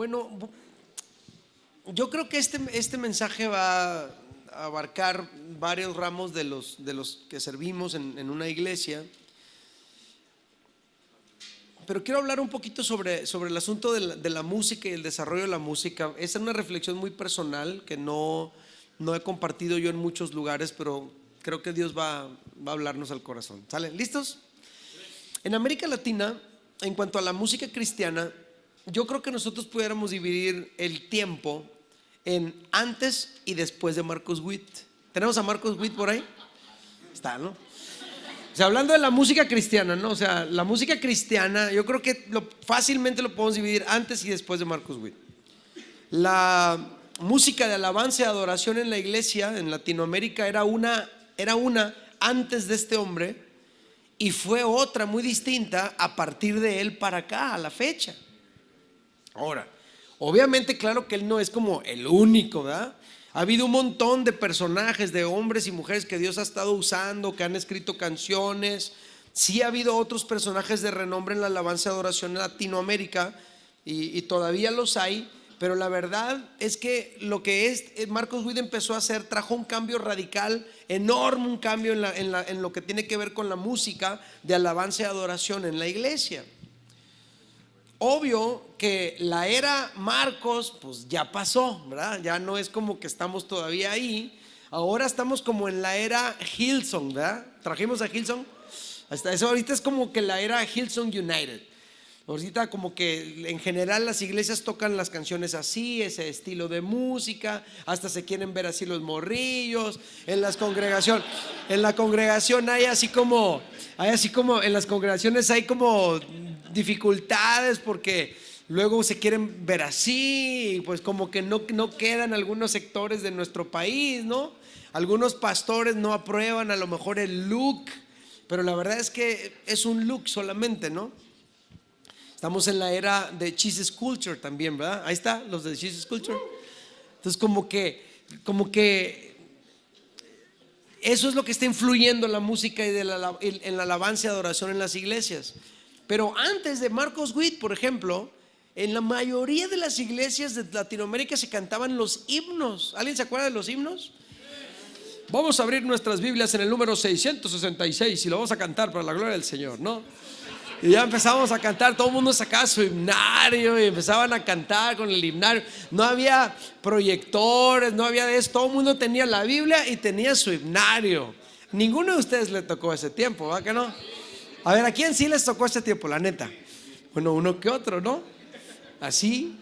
Bueno, yo creo que este mensaje va a abarcar varios ramos de los que servimos en una iglesia. Pero quiero hablar un poquito sobre el asunto de la música y el desarrollo de la música. Esa es una reflexión muy personal que no he compartido yo en muchos lugares, pero creo que Dios va a hablarnos al corazón. ¿Salen? ¿Listos? En América Latina, en cuanto a la música cristiana, yo creo que nosotros pudiéramos dividir el tiempo en antes y después de Marcos Witt. ¿Tenemos a Marcos Witt por ahí? Está, ¿no? O sea, hablando de la música cristiana, ¿no? O sea, la música cristiana, yo creo que fácilmente lo podemos dividir antes y después de Marcos Witt. La música de alabanza y adoración en la iglesia en Latinoamérica era una antes de este hombre, y fue otra muy distinta a partir de él para acá, a la fecha. Ahora, obviamente, claro que él no es como el único, ¿verdad? Ha habido un montón de personajes, de hombres y mujeres que Dios ha estado usando, que han escrito canciones. Sí ha habido otros personajes de renombre en la alabanza y adoración en Latinoamérica, y todavía los hay. Pero la verdad es que lo que Marcos Witt empezó a hacer trajo un cambio radical, enorme, un cambio en lo que tiene que ver con la música de alabanza y adoración en la iglesia. Obvio que la era Marcos pues ya pasó, ¿verdad? Ya no es como que estamos todavía ahí. Ahora estamos como en la era Hillsong, ¿verdad? Trajimos a Hillsong. Hasta eso ahorita es como que la era Hillsong United. Ahorita como que en general las iglesias tocan las canciones así, ese estilo de música, hasta se quieren ver así los morrillos. En la congregación hay así como en las congregaciones hay como dificultades porque luego se quieren ver así, y pues como que no quedan algunos sectores de nuestro país, ¿no? Algunos pastores no aprueban a lo mejor el look, pero la verdad es que es un look solamente, ¿no? Estamos en la era de Jesus Culture también, ¿verdad? Ahí está, los de Jesus Culture. Entonces como que eso es lo que está influyendo en la música y en la alabanza y adoración en las iglesias. Pero antes de Marcos Witt, por ejemplo, en la mayoría de las iglesias de Latinoamérica se cantaban los himnos. ¿Alguien se acuerda de los himnos? Vamos a abrir nuestras Biblias en el número 666 y lo vamos a cantar para la gloria del Señor, ¿no? Y ya empezamos a cantar, todo el mundo sacaba su himnario y empezaban a cantar con el himnario. No había proyectores, no había de eso, todo el mundo tenía la Biblia y tenía su himnario. Ninguno de ustedes le tocó ese tiempo, ¿verdad que no? A ver, ¿a quién sí les tocó ese tiempo, la neta? Bueno, uno que otro, ¿no? Así.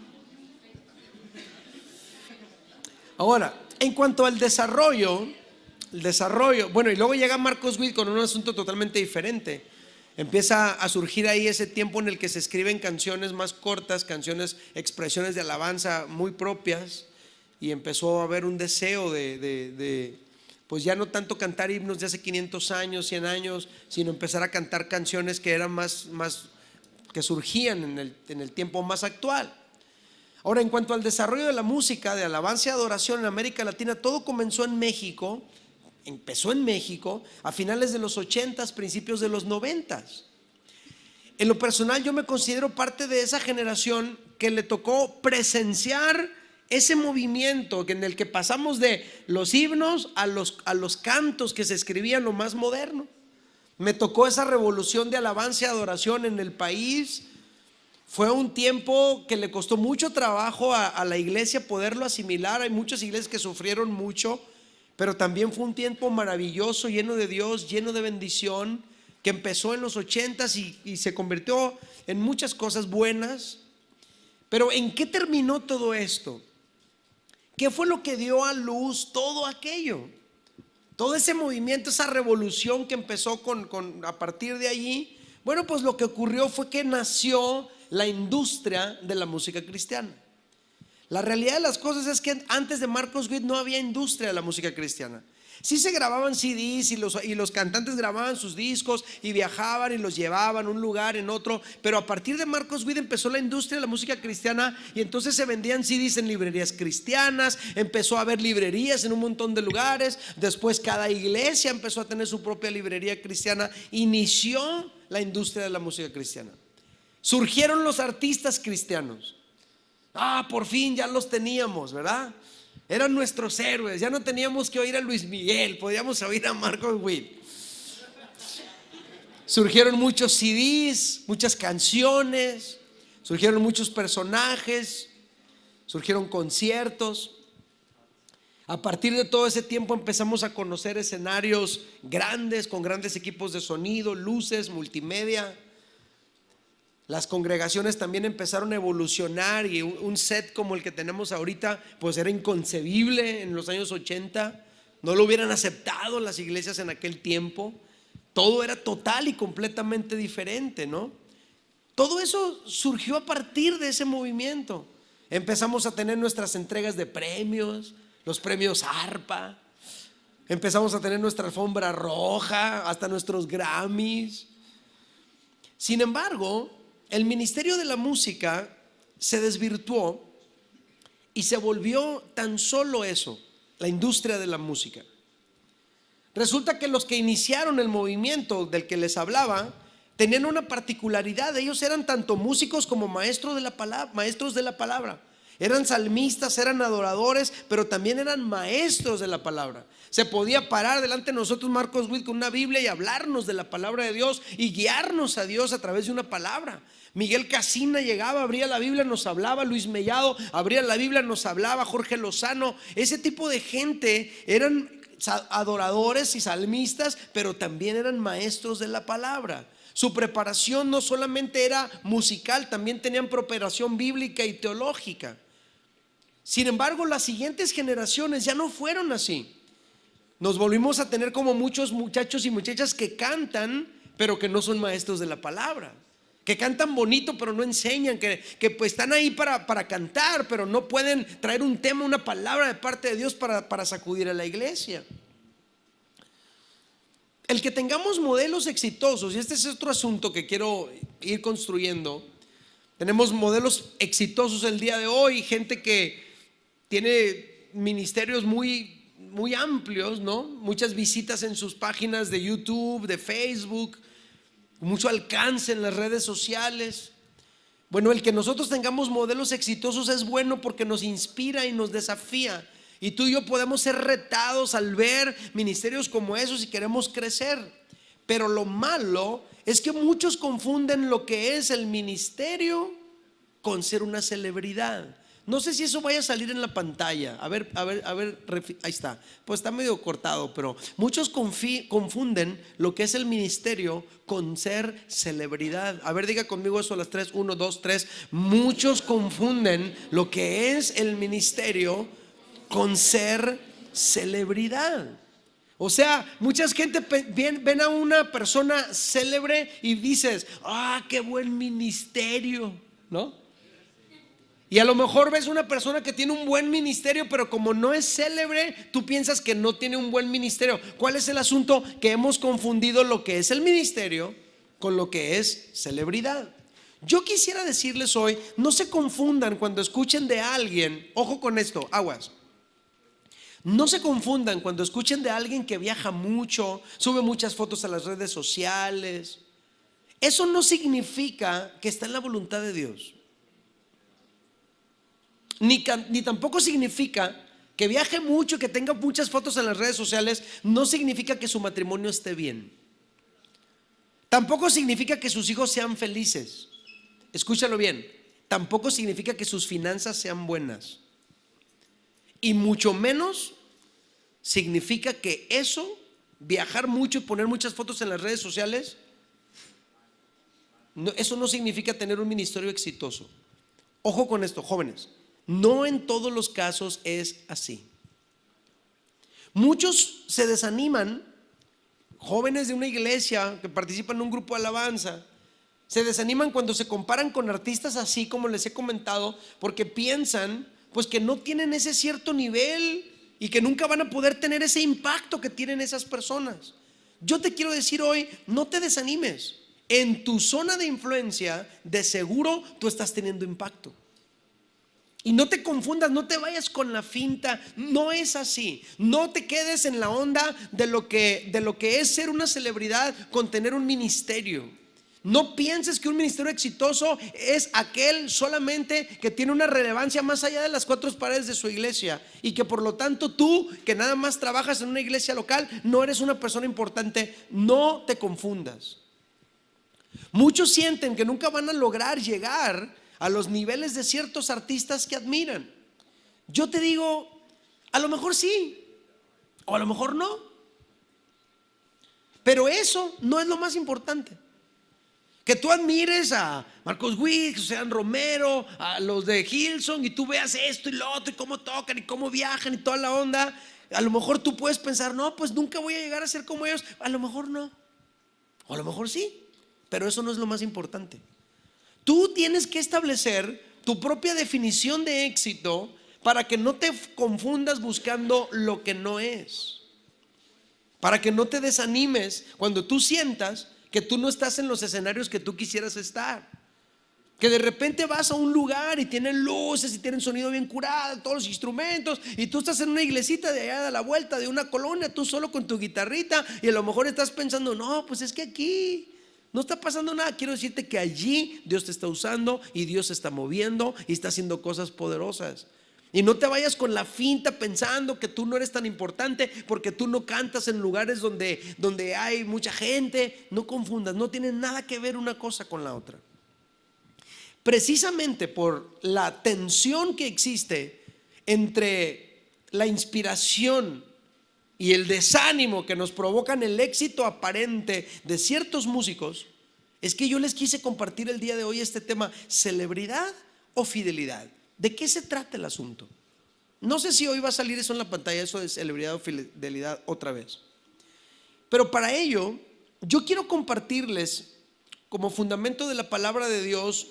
Ahora, en cuanto al desarrollo, bueno, y luego llega Marcos Witt con un asunto totalmente diferente. Empieza a surgir ahí ese tiempo en el que se escriben canciones más cortas, expresiones de alabanza muy propias, y empezó a haber un deseo de pues ya no tanto cantar himnos de hace 500 años, 100 años, sino empezar a cantar canciones que eran más que surgían en el tiempo más actual. Ahora, en cuanto al desarrollo de la música de alabanza y adoración en América Latina, todo comenzó en México. Empezó en México a finales de los 80s, principios de los 90s. En lo personal, yo me considero parte de esa generación que le tocó presenciar ese movimiento en el que pasamos de los himnos a los cantos que se escribían, lo más moderno. Me tocó esa revolución de alabanza y adoración en el país. Fue un tiempo que le costó mucho trabajo a la iglesia poderlo asimilar. Hay muchas iglesias que sufrieron mucho, pero también fue un tiempo maravilloso, lleno de Dios, lleno de bendición, que empezó en los 80s y se convirtió en muchas cosas buenas. Pero ¿en qué terminó todo esto? ¿Qué fue lo que dio a luz todo aquello? Todo ese movimiento, esa revolución que empezó a partir de allí. Bueno, pues lo que ocurrió fue que nació la industria de la música cristiana. La realidad de las cosas es que antes de Marcos Witt no había industria de la música cristiana. Sí se grababan CDs y los cantantes grababan sus discos y viajaban y los llevaban a un lugar, en otro. Pero a partir de Marcos Witt empezó la industria de la música cristiana, y entonces se vendían CDs en librerías cristianas. Empezó a haber librerías en un montón de lugares. Después cada iglesia empezó a tener su propia librería cristiana. Inició la industria de la música cristiana. Surgieron los artistas cristianos. Por fin ya los teníamos, ¿verdad? Eran nuestros héroes, ya no teníamos que oír a Luis Miguel, podíamos oír a Marcos Witt. Surgieron muchos CDs, muchas canciones, surgieron muchos personajes, surgieron conciertos. A partir de todo ese tiempo empezamos a conocer escenarios grandes, con grandes equipos de sonido, luces, multimedia. Las congregaciones también empezaron a evolucionar y un set como el que tenemos ahorita pues era inconcebible en los años 80. No lo hubieran aceptado las iglesias en aquel tiempo. Todo era total y completamente diferente, ¿no? Todo eso surgió a partir de ese movimiento. Empezamos a tener nuestras entregas de premios, los premios ARPA. Empezamos a tener nuestra alfombra roja, hasta nuestros Grammys. Sin embargo, el ministerio de la música se desvirtuó y se volvió tan solo eso, la industria de la música. Resulta que los que iniciaron el movimiento del que les hablaba tenían una particularidad. Ellos eran tanto músicos como maestros de la palabra. Eran salmistas, eran adoradores, pero también eran maestros de la palabra. Se podía parar delante de nosotros Marcos Witt con una Biblia y hablarnos de la palabra de Dios y guiarnos a Dios a través de una palabra. Miguel Casina llegaba, abría la Biblia, nos hablaba. Luis Mellado abría la Biblia, nos hablaba. Jorge Lozano. Ese tipo de gente eran adoradores y salmistas, pero también eran maestros de la palabra. Su preparación no solamente era musical, también tenían preparación bíblica y teológica. Sin embargo, las siguientes generaciones ya no fueron así. Nos volvimos a tener como muchos muchachos y muchachas que cantan, pero que no son maestros de la palabra, que cantan bonito pero no enseñan, que pues están ahí para cantar, pero no pueden traer un tema, una palabra de parte de Dios para sacudir a la iglesia. El que tengamos modelos exitosos, y este es otro asunto que quiero ir construyendo. Tenemos modelos exitosos el día de hoy, gente que tiene ministerios muy amplios, ¿no? Muchas visitas en sus páginas de YouTube, de Facebook, mucho alcance en las redes sociales. Bueno, el que nosotros tengamos modelos exitosos es bueno porque nos inspira y nos desafía. Y tú y yo podemos ser retados al ver ministerios como esos y queremos crecer. Pero lo malo es que muchos confunden lo que es el ministerio con ser una celebridad. No sé si eso vaya a salir en la pantalla. A ver, ahí está. Pues está medio cortado, pero muchos confunden lo que es el ministerio con ser celebridad. A ver, diga conmigo eso a las 3, 1, 2, 3. Muchos confunden lo que es el ministerio con ser celebridad. O sea, mucha gente ven a una persona célebre y dices, qué buen ministerio, ¿no? Y a lo mejor ves una persona que tiene un buen ministerio, pero como no es célebre, tú piensas que no tiene un buen ministerio. ¿Cuál es el asunto? Que hemos confundido lo que es el ministerio con lo que es celebridad. Yo quisiera decirles hoy, no se confundan cuando escuchen de alguien, ojo con esto, aguas. No se confundan cuando escuchen de alguien que viaja mucho, sube muchas fotos a las redes sociales. Eso no significa que está en la voluntad de Dios. Ni tampoco significa que viaje mucho, que tenga muchas fotos en las redes sociales. No significa que su matrimonio esté bien. Tampoco significa que sus hijos sean felices. Escúchalo bien. Tampoco significa que sus finanzas sean buenas. Y mucho menos significa que eso, viajar mucho y poner muchas fotos en las redes sociales, eso no significa tener un ministerio exitoso. Ojo con esto, jóvenes. No en todos los casos es así. Muchos se desaniman, jóvenes de una iglesia que participan en un grupo de alabanza, se desaniman cuando se comparan con artistas así como les he comentado, porque piensan pues que no tienen ese cierto nivel y que nunca van a poder tener ese impacto que tienen esas personas. Yo te quiero decir hoy, no te desanimes. En tu zona de influencia, de seguro tú estás teniendo impacto. Y no te confundas, no te vayas con la finta, no es así. No te quedes en la onda de lo que es ser una celebridad con tener un ministerio. No pienses que un ministerio exitoso es aquel solamente que tiene una relevancia más allá de las cuatro paredes de su iglesia, y que por lo tanto tú, que nada más trabajas en una iglesia local, no eres una persona importante. No te confundas. Muchos sienten que nunca van a lograr llegar a los niveles de ciertos artistas que admiran. Yo te digo, a lo mejor sí, o a lo mejor no, pero eso no es lo más importante. Que tú admires a Marcos Witt, Sean Romero, a los de Hillsong, y tú veas esto y lo otro, y cómo tocan y cómo viajan y toda la onda. A lo mejor tú puedes pensar, no, pues nunca voy a llegar a ser como ellos. A lo mejor no, o a lo mejor sí, pero eso no es lo más importante. Tú tienes que establecer tu propia definición de éxito para que no te confundas buscando lo que no es, para que no te desanimes cuando tú sientas que tú no estás en los escenarios que tú quisieras estar. Que de repente vas a un lugar y tienen luces y tienen sonido bien curado, todos los instrumentos, y tú estás en una iglesita de allá de la vuelta de una colonia, tú solo con tu guitarrita, y a lo mejor estás pensando, no, pues es que aquí no está pasando nada. Quiero decirte que allí Dios te está usando y Dios se está moviendo y está haciendo cosas poderosas. Y no te vayas con la finta pensando que tú no eres tan importante porque tú no cantas en lugares donde hay mucha gente. No confundas, no tiene nada que ver una cosa con la otra. Precisamente por la tensión que existe entre la inspiración y el desánimo que nos provocan el éxito aparente de ciertos músicos, es que yo les quise compartir el día de hoy este tema: celebridad o fidelidad. ¿De qué se trata el asunto? No sé si hoy va a salir eso en la pantalla, eso de celebridad o fidelidad otra vez. Pero para ello, yo quiero compartirles como fundamento de la palabra de Dios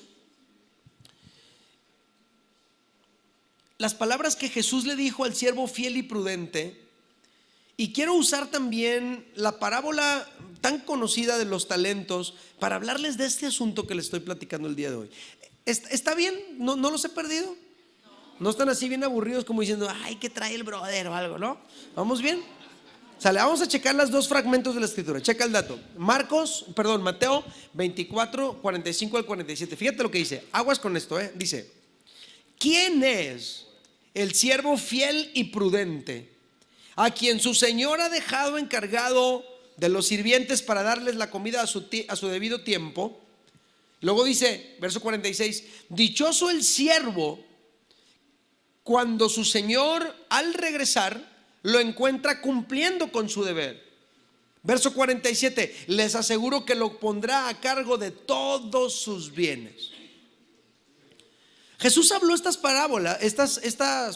las palabras que Jesús le dijo al siervo fiel y prudente. Y quiero usar también la parábola tan conocida de los talentos para hablarles de este asunto que les estoy platicando el día de hoy. ¿Está bien? ¿No los he perdido? No están así bien aburridos como diciendo, ay, ¿qué trae el brother o algo? ¿No? ¿Vamos bien? Sale, vamos a checar los dos fragmentos de la escritura. Checa el dato. Mateo 24, 45 al 47. Fíjate lo que dice. Aguas con esto, dice: ¿quién es el siervo fiel y prudente a quien su señor ha dejado encargado de los sirvientes para darles la comida a su debido tiempo? Luego dice, verso 46: dichoso el siervo cuando su señor al regresar lo encuentra cumpliendo con su deber. Verso 47: les aseguro que lo pondrá a cargo de todos sus bienes. Jesús habló estas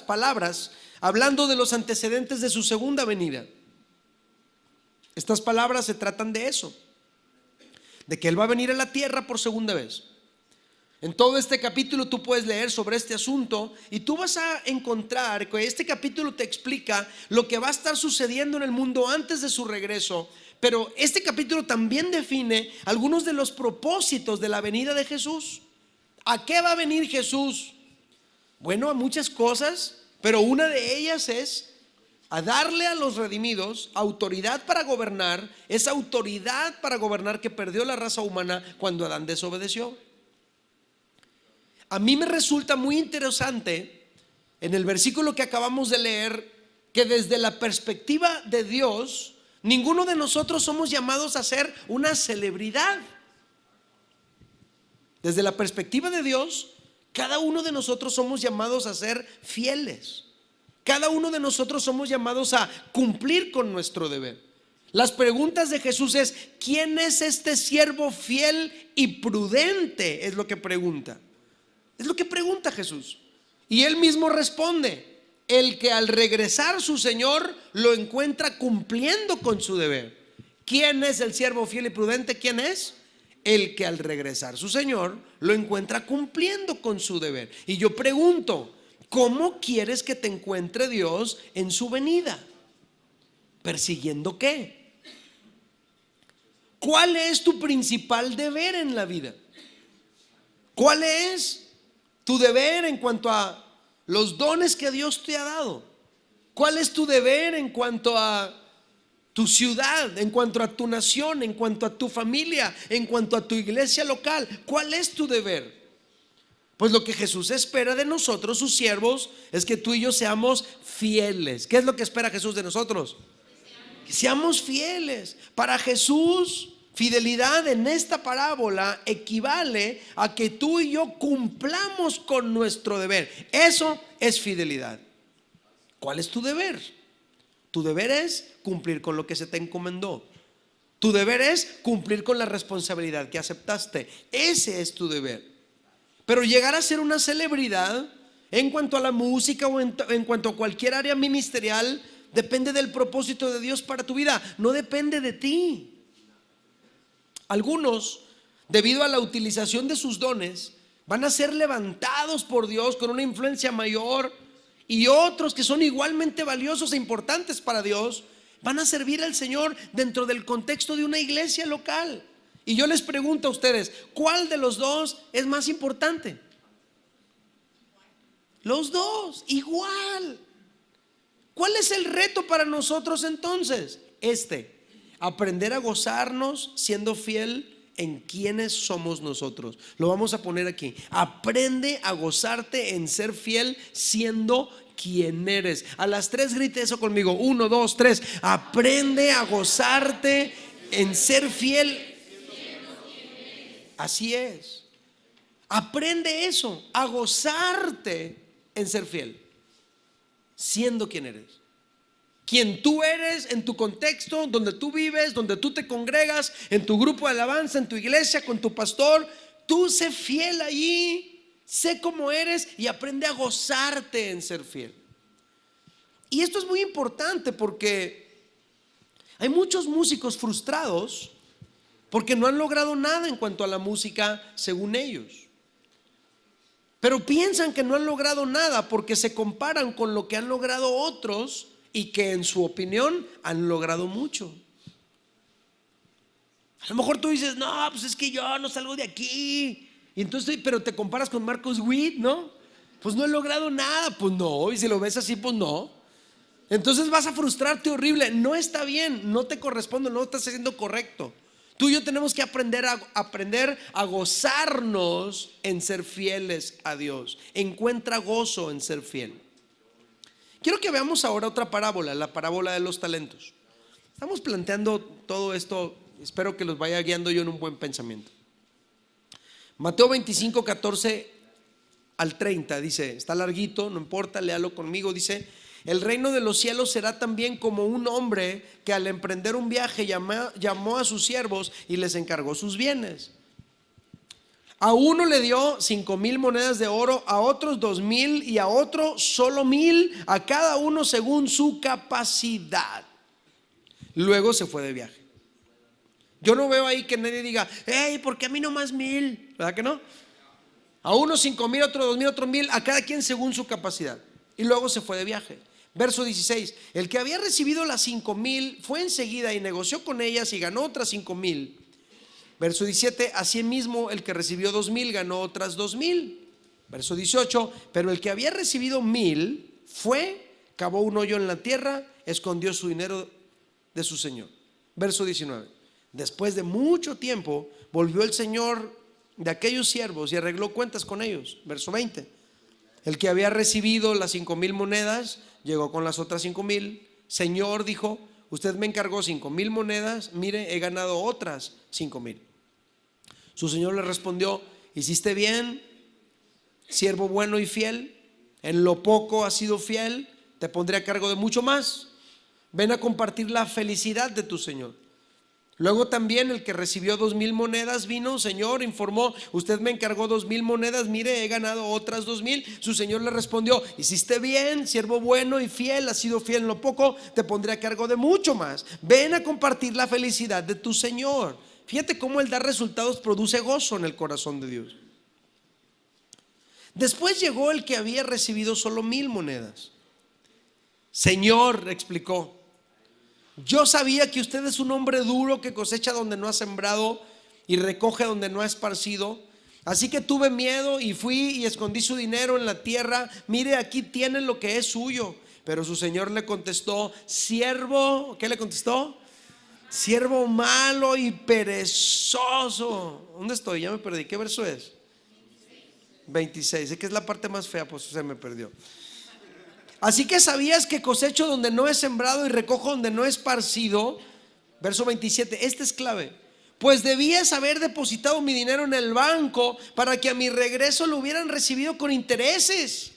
palabras hablando de los antecedentes de su segunda venida. Estas palabras se tratan de eso, de que Él va a venir a la tierra por segunda vez. En todo este capítulo tú puedes leer sobre este asunto y tú vas a encontrar que este capítulo te explica lo que va a estar sucediendo en el mundo antes de su regreso. Pero este capítulo también define algunos de los propósitos de la venida de Jesús. ¿A qué va a venir Jesús? Bueno, a muchas cosas, pero una de ellas es a darle a los redimidos autoridad para gobernar, esa autoridad para gobernar que perdió la raza humana cuando Adán desobedeció. A mí me resulta muy interesante en el versículo que acabamos de leer que desde la perspectiva de Dios, ninguno de nosotros somos llamados a ser una celebridad. Desde la perspectiva de Dios, cada uno de nosotros somos llamados a ser fieles. Cada uno de nosotros somos llamados a cumplir con nuestro deber. Las preguntas de Jesús es: ¿quién es este siervo fiel y prudente? Es lo que pregunta. Es lo que pregunta Jesús. Y Él mismo responde: el que al regresar su Señor lo encuentra cumpliendo con su deber. ¿Quién es el siervo fiel y prudente? ¿Quién es? El que al regresar su Señor lo encuentra cumpliendo con su deber. Y yo pregunto, ¿cómo quieres que te encuentre Dios en su venida? ¿Persiguiendo qué? ¿Cuál es tu principal deber en la vida? ¿Cuál es tu deber en cuanto a los dones que Dios te ha dado? ¿Cuál es tu deber en cuanto a tu ciudad, en cuanto a tu nación, en cuanto a tu familia, en cuanto a tu iglesia local. ¿Cuál es tu deber? Pues lo que Jesús espera de nosotros, sus siervos, es que tú y yo seamos fieles. ¿Qué es lo que espera Jesús de nosotros? Que seamos fieles. Para Jesús, fidelidad en esta parábola equivale a que tú y yo cumplamos con nuestro deber. Eso es fidelidad. ¿Cuál es tu deber? Tu deber es cumplir con lo que se te encomendó. Tu deber es cumplir con la responsabilidad que aceptaste. Ese es tu deber. Pero llegar a ser una celebridad en cuanto a la música o en cuanto a cualquier área ministerial depende del propósito de Dios para tu vida, no depende de ti. Algunos, debido a la utilización de sus dones, van a ser levantados por Dios con una influencia mayor, y otros que son igualmente valiosos e importantes para Dios van a servir al Señor dentro del contexto de una iglesia local. Y yo les pregunto a ustedes, ¿cuál de los dos es más importante? Los dos, igual. ¿Cuál es el reto para nosotros entonces? Aprender a gozarnos siendo fiel en quienes somos nosotros. Lo vamos a poner aquí. Aprende a gozarte en ser fiel siendo quien eres. A las 3 grite eso conmigo. 1, 2, 3. Aprende a gozarte en ser fiel. Así es. Aprende eso, a gozarte en ser fiel, siendo quien eres. Quien tú eres en tu contexto, donde tú vives, donde tú te congregas, en tu grupo de alabanza, en tu iglesia, con tu pastor. Tú sé fiel allí, sé cómo eres y aprende a gozarte en ser fiel. Y esto es muy importante porque hay muchos músicos frustrados porque no han logrado nada en cuanto a la música según ellos. Pero piensan que no han logrado nada porque se comparan con lo que han logrado otros y que en su opinión han logrado mucho. A lo mejor tú dices, no, pues es que yo no salgo de aquí. Y entonces, pero te comparas con Marcos Witt, ¿no? Pues no he logrado nada. Pues no, y si lo ves así, pues no. Entonces vas a frustrarte horrible. No está bien, no te corresponde, no estás haciendo correcto. Tú y yo tenemos que aprender a gozarnos en ser fieles a Dios. Encuentra gozo en ser fiel. Quiero que veamos ahora otra parábola, la parábola de los talentos. Estamos planteando todo esto, espero que los vaya guiando yo en un buen pensamiento. Mateo 25, 14 al 30 dice, está larguito, no importa, léalo conmigo, dice: el reino de los cielos será también como un hombre que al emprender un viaje llamó a sus siervos y les encargó sus bienes. A uno le dio 5,000 monedas de oro, a otros 2,000 y a otro solo 1,000, a cada uno según su capacidad. Luego se fue de viaje. Yo no veo ahí que nadie diga, hey, ¿por qué a mí nomás 1,000? ¿Verdad que no? A uno 5,000, otro 2,000, otro 1,000, a cada quien según su capacidad. Y luego se fue de viaje. Verso 16, el que había recibido las 5,000 fue enseguida y negoció con ellas y ganó otras 5,000. Verso 17, así mismo el que recibió 2,000 ganó otras 2,000. Verso 18, pero el que había recibido 1,000 fue, cavó un hoyo en la tierra, escondió su dinero de su señor. Verso 19, después de mucho tiempo volvió el señor de aquellos siervos y arregló cuentas con ellos. Verso 20, el que había recibido las 5,000 monedas llegó con las otras 5,000. Señor, dijo, usted me encargó 5,000 monedas, mire, he ganado otras 5,000. Su señor le respondió, hiciste bien, siervo bueno y fiel, en lo poco has sido fiel, te pondré a cargo de mucho más. Ven a compartir la felicidad de tu señor. Luego también el que recibió 2,000 monedas vino, señor, informó, usted me encargó 2,000 monedas, mire, he ganado otras 2,000. Su señor le respondió, hiciste bien, siervo bueno y fiel, has sido fiel en lo poco, te pondré a cargo de mucho más. Ven a compartir la felicidad de tu señor. Fíjate cómo el dar resultados produce gozo en el corazón de Dios. Después llegó el que había recibido solo 1,000 monedas. Señor, explicó, yo sabía que usted es un hombre duro que cosecha donde no ha sembrado y recoge donde no ha esparcido. Así que tuve miedo y fui y escondí su dinero en la tierra. Mire, aquí tienen lo que es suyo. Pero su señor le contestó, siervo, ¿qué le contestó? Siervo malo y perezoso. ¿Dónde estoy? Ya me perdí. ¿Qué verso es? 26. Sé que es la parte más fea, pues se me perdió. Así que sabías que cosecho donde no he sembrado y recojo donde no he esparcido. Verso 27. Este es clave. Pues debías haber depositado mi dinero en el banco para que a mi regreso lo hubieran recibido con intereses.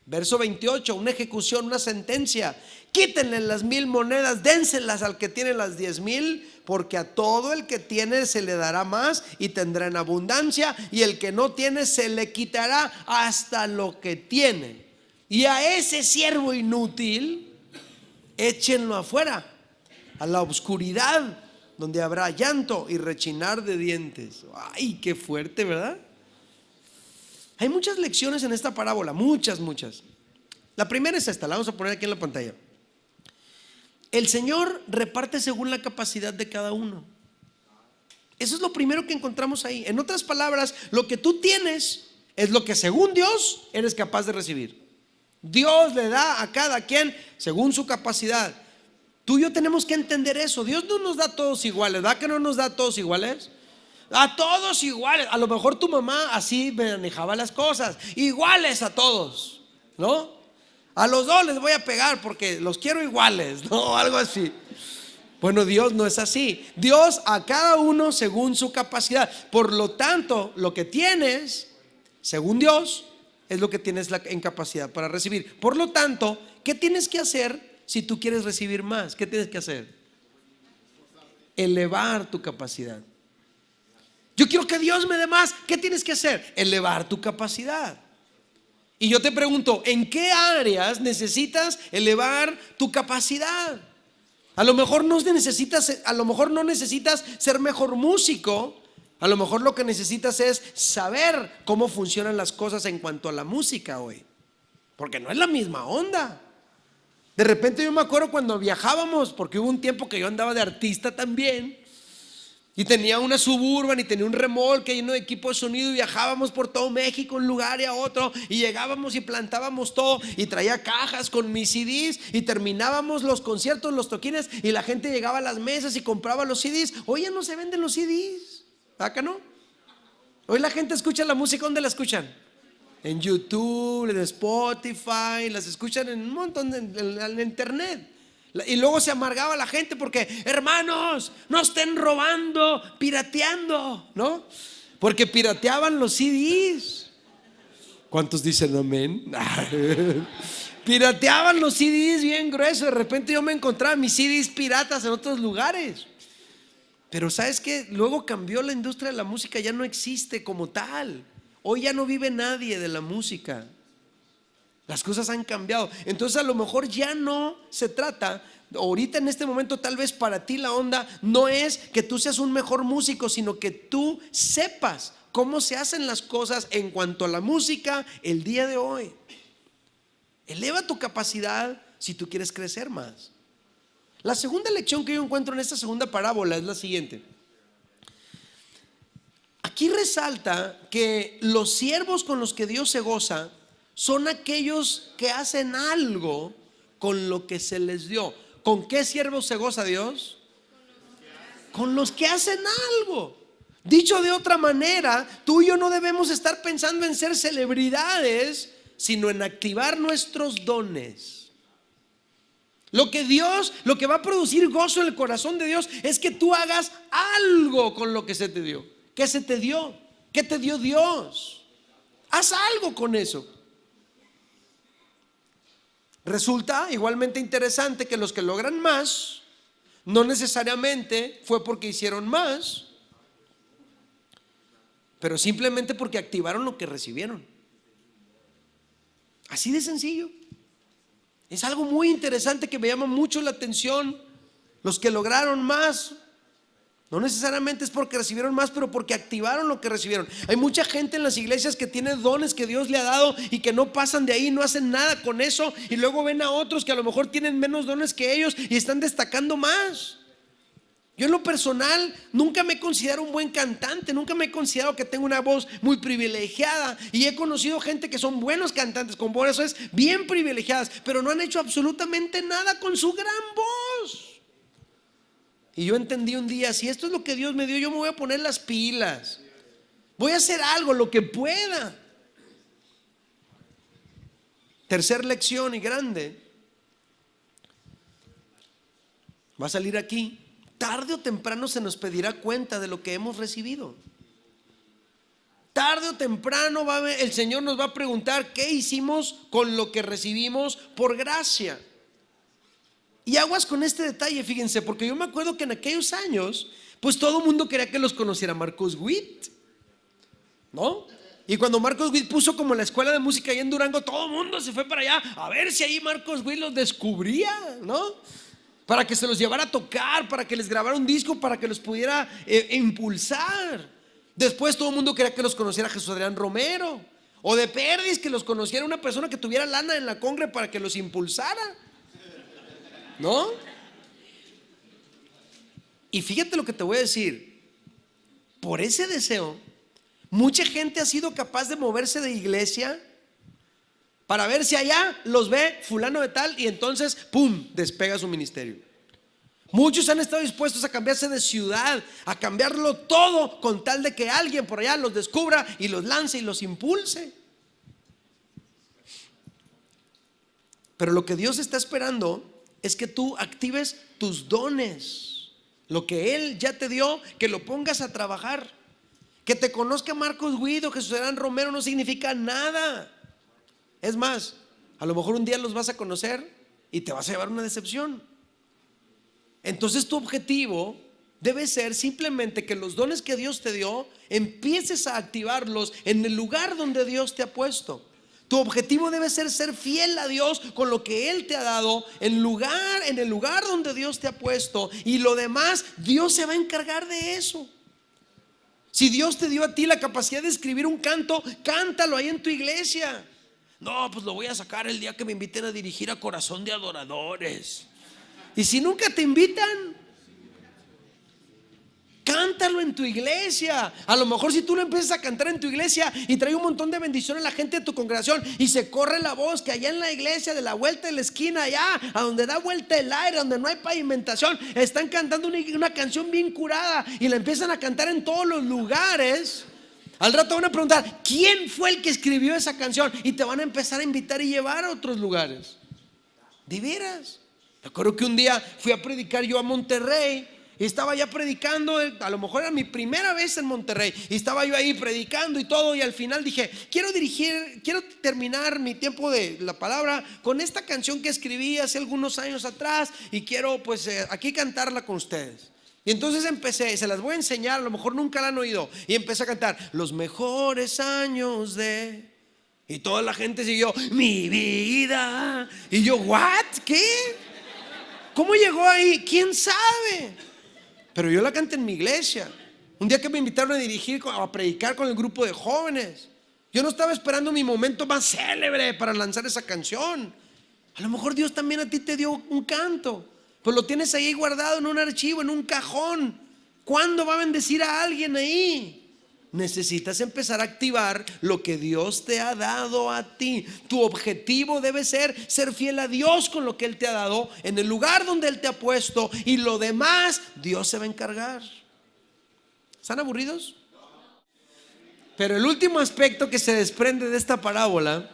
Verso 28, una ejecución, una sentencia. Quítenle las 1,000 monedas, dénselas al que tiene las 10,000, porque a todo el que tiene se le dará más y tendrá en abundancia, y el que no tiene se le quitará hasta lo que tiene. Y a ese siervo inútil, échenlo afuera, a la oscuridad, donde habrá llanto y rechinar de dientes. Ay, qué fuerte, ¿verdad? Hay muchas lecciones en esta parábola, muchas. La primera es esta, la vamos a poner aquí en la pantalla. El Señor reparte según la capacidad de cada uno. Eso es lo primero que encontramos ahí. En otras palabras, lo que tú tienes es lo que según Dios eres capaz de recibir. Dios le da a cada quien según su capacidad. Tú y yo tenemos que entender eso. Dios no nos da a todos iguales, ¿verdad que no nos da a todos iguales? A todos iguales. A lo mejor tu mamá así manejaba las cosas, iguales a todos, ¿no? A los dos les voy a pegar porque los quiero iguales, ¿no? Algo así. Bueno, Dios no es así. Dios a cada uno según su capacidad. Por lo tanto, lo que tienes, según Dios, es lo que tienes en capacidad para recibir. Por lo tanto, ¿qué tienes que hacer si tú quieres recibir más? ¿Qué tienes que hacer? Elevar tu capacidad. Yo quiero que Dios me dé más. ¿Qué tienes que hacer? Elevar tu capacidad. Y yo te pregunto, ¿en qué áreas necesitas elevar tu capacidad? A lo mejor no necesitas ser mejor músico. A lo mejor lo que necesitas es saber cómo funcionan las cosas en cuanto a la música hoy, porque no es la misma onda. De repente yo me acuerdo cuando viajábamos, porque hubo un tiempo que yo andaba de artista también, y tenía una Suburban y tenía un remolque lleno de equipo de sonido, y viajábamos por todo México, un lugar y a otro, y llegábamos y plantábamos todo, y traía cajas con mis CDs, y terminábamos los conciertos, los toquines, y la gente llegaba a las mesas y compraba los CDs. Hoy ya no se venden los CDs, ¿acá no? Hoy la gente escucha la música. ¿Dónde la escuchan? En YouTube, en Spotify, las escuchan en un montón en internet. Y luego se amargaba la gente porque, hermanos, no estén robando, pirateando, ¿no? Porque pirateaban los CDs. ¿Cuántos dicen amén? Pirateaban los CDs bien gruesos. De repente yo me encontraba mis CDs piratas en otros lugares. Pero ¿sabes qué? Luego cambió la industria de la música, ya no existe como tal. Hoy ya no vive nadie de la música. Las cosas han cambiado. Entonces a lo mejor ya no se trata, ahorita en este momento tal vez para ti la onda no es que tú seas un mejor músico, sino que tú sepas cómo se hacen las cosas en cuanto a la música el día de hoy. Eleva tu capacidad si tú quieres crecer más. La segunda lección que yo encuentro en esta segunda parábola es la siguiente. Aquí resalta que los siervos con los que Dios se goza son aquellos que hacen algo con lo que se les dio. ¿Con qué siervos se goza Dios? Con los que hacen algo. Dicho de otra manera, tú y yo no debemos estar pensando en ser celebridades, sino en activar nuestros dones. Lo que va a producir gozo en el corazón de Dios es que tú hagas algo con lo que se te dio. ¿Qué se te dio? ¿Qué te dio Dios? Haz algo con eso. Resulta igualmente interesante que los que logran más no necesariamente fue porque hicieron más, pero simplemente porque activaron lo que recibieron. Así de sencillo. Es algo muy interesante que me llama mucho la atención. Los que lograron más no necesariamente es porque recibieron más, pero porque activaron lo que recibieron. Hay mucha gente en las iglesias que tiene dones que Dios le ha dado y que no pasan de ahí, no hacen nada con eso, y luego ven a otros que a lo mejor tienen menos dones que ellos y están destacando más. Yo en lo personal nunca me considero un buen cantante, nunca me he considerado que tengo una voz muy privilegiada, y he conocido gente que son buenos cantantes con voces bien privilegiadas, pero no han hecho absolutamente nada con su gran voz. Y yo entendí un día, si esto es lo que Dios me dio, yo me voy a poner las pilas. Voy a hacer algo, lo que pueda. Tercer lección y grande. Va a salir aquí. Tarde o temprano se nos pedirá cuenta de lo que hemos recibido. Tarde o temprano el Señor nos va a preguntar qué hicimos con lo que recibimos por gracia. Y aguas con este detalle, fíjense, porque yo me acuerdo que en aquellos años, pues todo el mundo quería que los conociera Marcos Witt, ¿no? Y cuando Marcos Witt puso como la escuela de música ahí en Durango, todo el mundo se fue para allá a ver si ahí Marcos Witt los descubría, ¿no? Para que se los llevara a tocar, para que les grabara un disco, para que los pudiera impulsar. Después todo el mundo quería que los conociera Jesús Adrián Romero, o de perdis que los conociera una persona que tuviera lana en la congre para que los impulsara, ¿no? Y fíjate lo que te voy a decir. Por ese deseo, mucha gente ha sido capaz de moverse de iglesia para ver si allá los ve fulano de tal y entonces, ¡pum!, despega su ministerio. Muchos han estado dispuestos a cambiarse de ciudad, a cambiarlo todo con tal de que alguien por allá los descubra y los lance y los impulse. Pero lo que Dios está esperando es que tú actives tus dones, lo que Él ya te dio, que lo pongas a trabajar. Que te conozca Marcos Guido, Jesús Adrián Romero no significa nada. Es más, a lo mejor un día los vas a conocer y te vas a llevar una decepción. Entonces tu objetivo debe ser simplemente que los dones que Dios te dio empieces a activarlos en el lugar donde Dios te ha puesto. Tu objetivo debe ser fiel a Dios con lo que Él te ha dado en el lugar donde Dios te ha puesto, y lo demás Dios se va a encargar de eso. Si Dios te dio a ti la capacidad de escribir un canto, cántalo ahí en tu iglesia. No, pues lo voy a sacar el día que me inviten a dirigir a Corazón de Adoradores. Y si nunca te invitan, cántalo en tu iglesia. A lo mejor si tú lo empiezas a cantar en tu iglesia y trae un montón de bendición a la gente de tu congregación, y se corre la voz que allá en la iglesia de la vuelta de la esquina, allá a donde da vuelta el aire, donde no hay pavimentación, están cantando una canción bien curada y la empiezan a cantar en todos los lugares. Al rato van a preguntar ¿quién fue el que escribió esa canción? Y te van a empezar a invitar y llevar a otros lugares. De veras. Recuerdo que un día fui a predicar yo a Monterrey y estaba ya predicando, a lo mejor era mi primera vez en Monterrey, y estaba yo ahí predicando y todo, y al final dije, quiero terminar mi tiempo de la palabra con esta canción que escribí hace algunos años atrás, y quiero pues aquí cantarla con ustedes. Y entonces empecé, se las voy a enseñar, a lo mejor nunca la han oído, y empecé a cantar los mejores años de... Y toda la gente siguió, mi vida. Y yo, ¿what? ¿Qué? ¿Cómo llegó ahí? ¿Quién sabe? Pero yo la canté en mi iglesia. Un día que me invitaron a predicar con el grupo de jóvenes, yo no estaba esperando mi momento más célebre para lanzar esa canción. A lo mejor Dios también a ti te dio un canto, pues lo tienes ahí guardado en un archivo, en un cajón. ¿Cuándo va a bendecir a alguien ahí? Necesitas empezar a activar lo que Dios te ha dado a ti. Tu objetivo debe ser fiel a Dios con lo que Él te ha dado en el lugar donde Él te ha puesto, y lo demás Dios se va a encargar. ¿Están aburridos? Pero el último aspecto que se desprende de esta parábola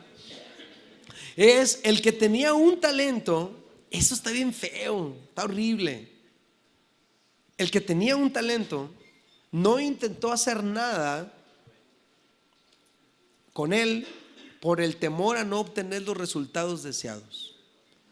es el que tenía un talento. Eso está bien feo, está horrible. El que tenía un talento no intentó hacer nada con él por el temor a no obtener los resultados deseados.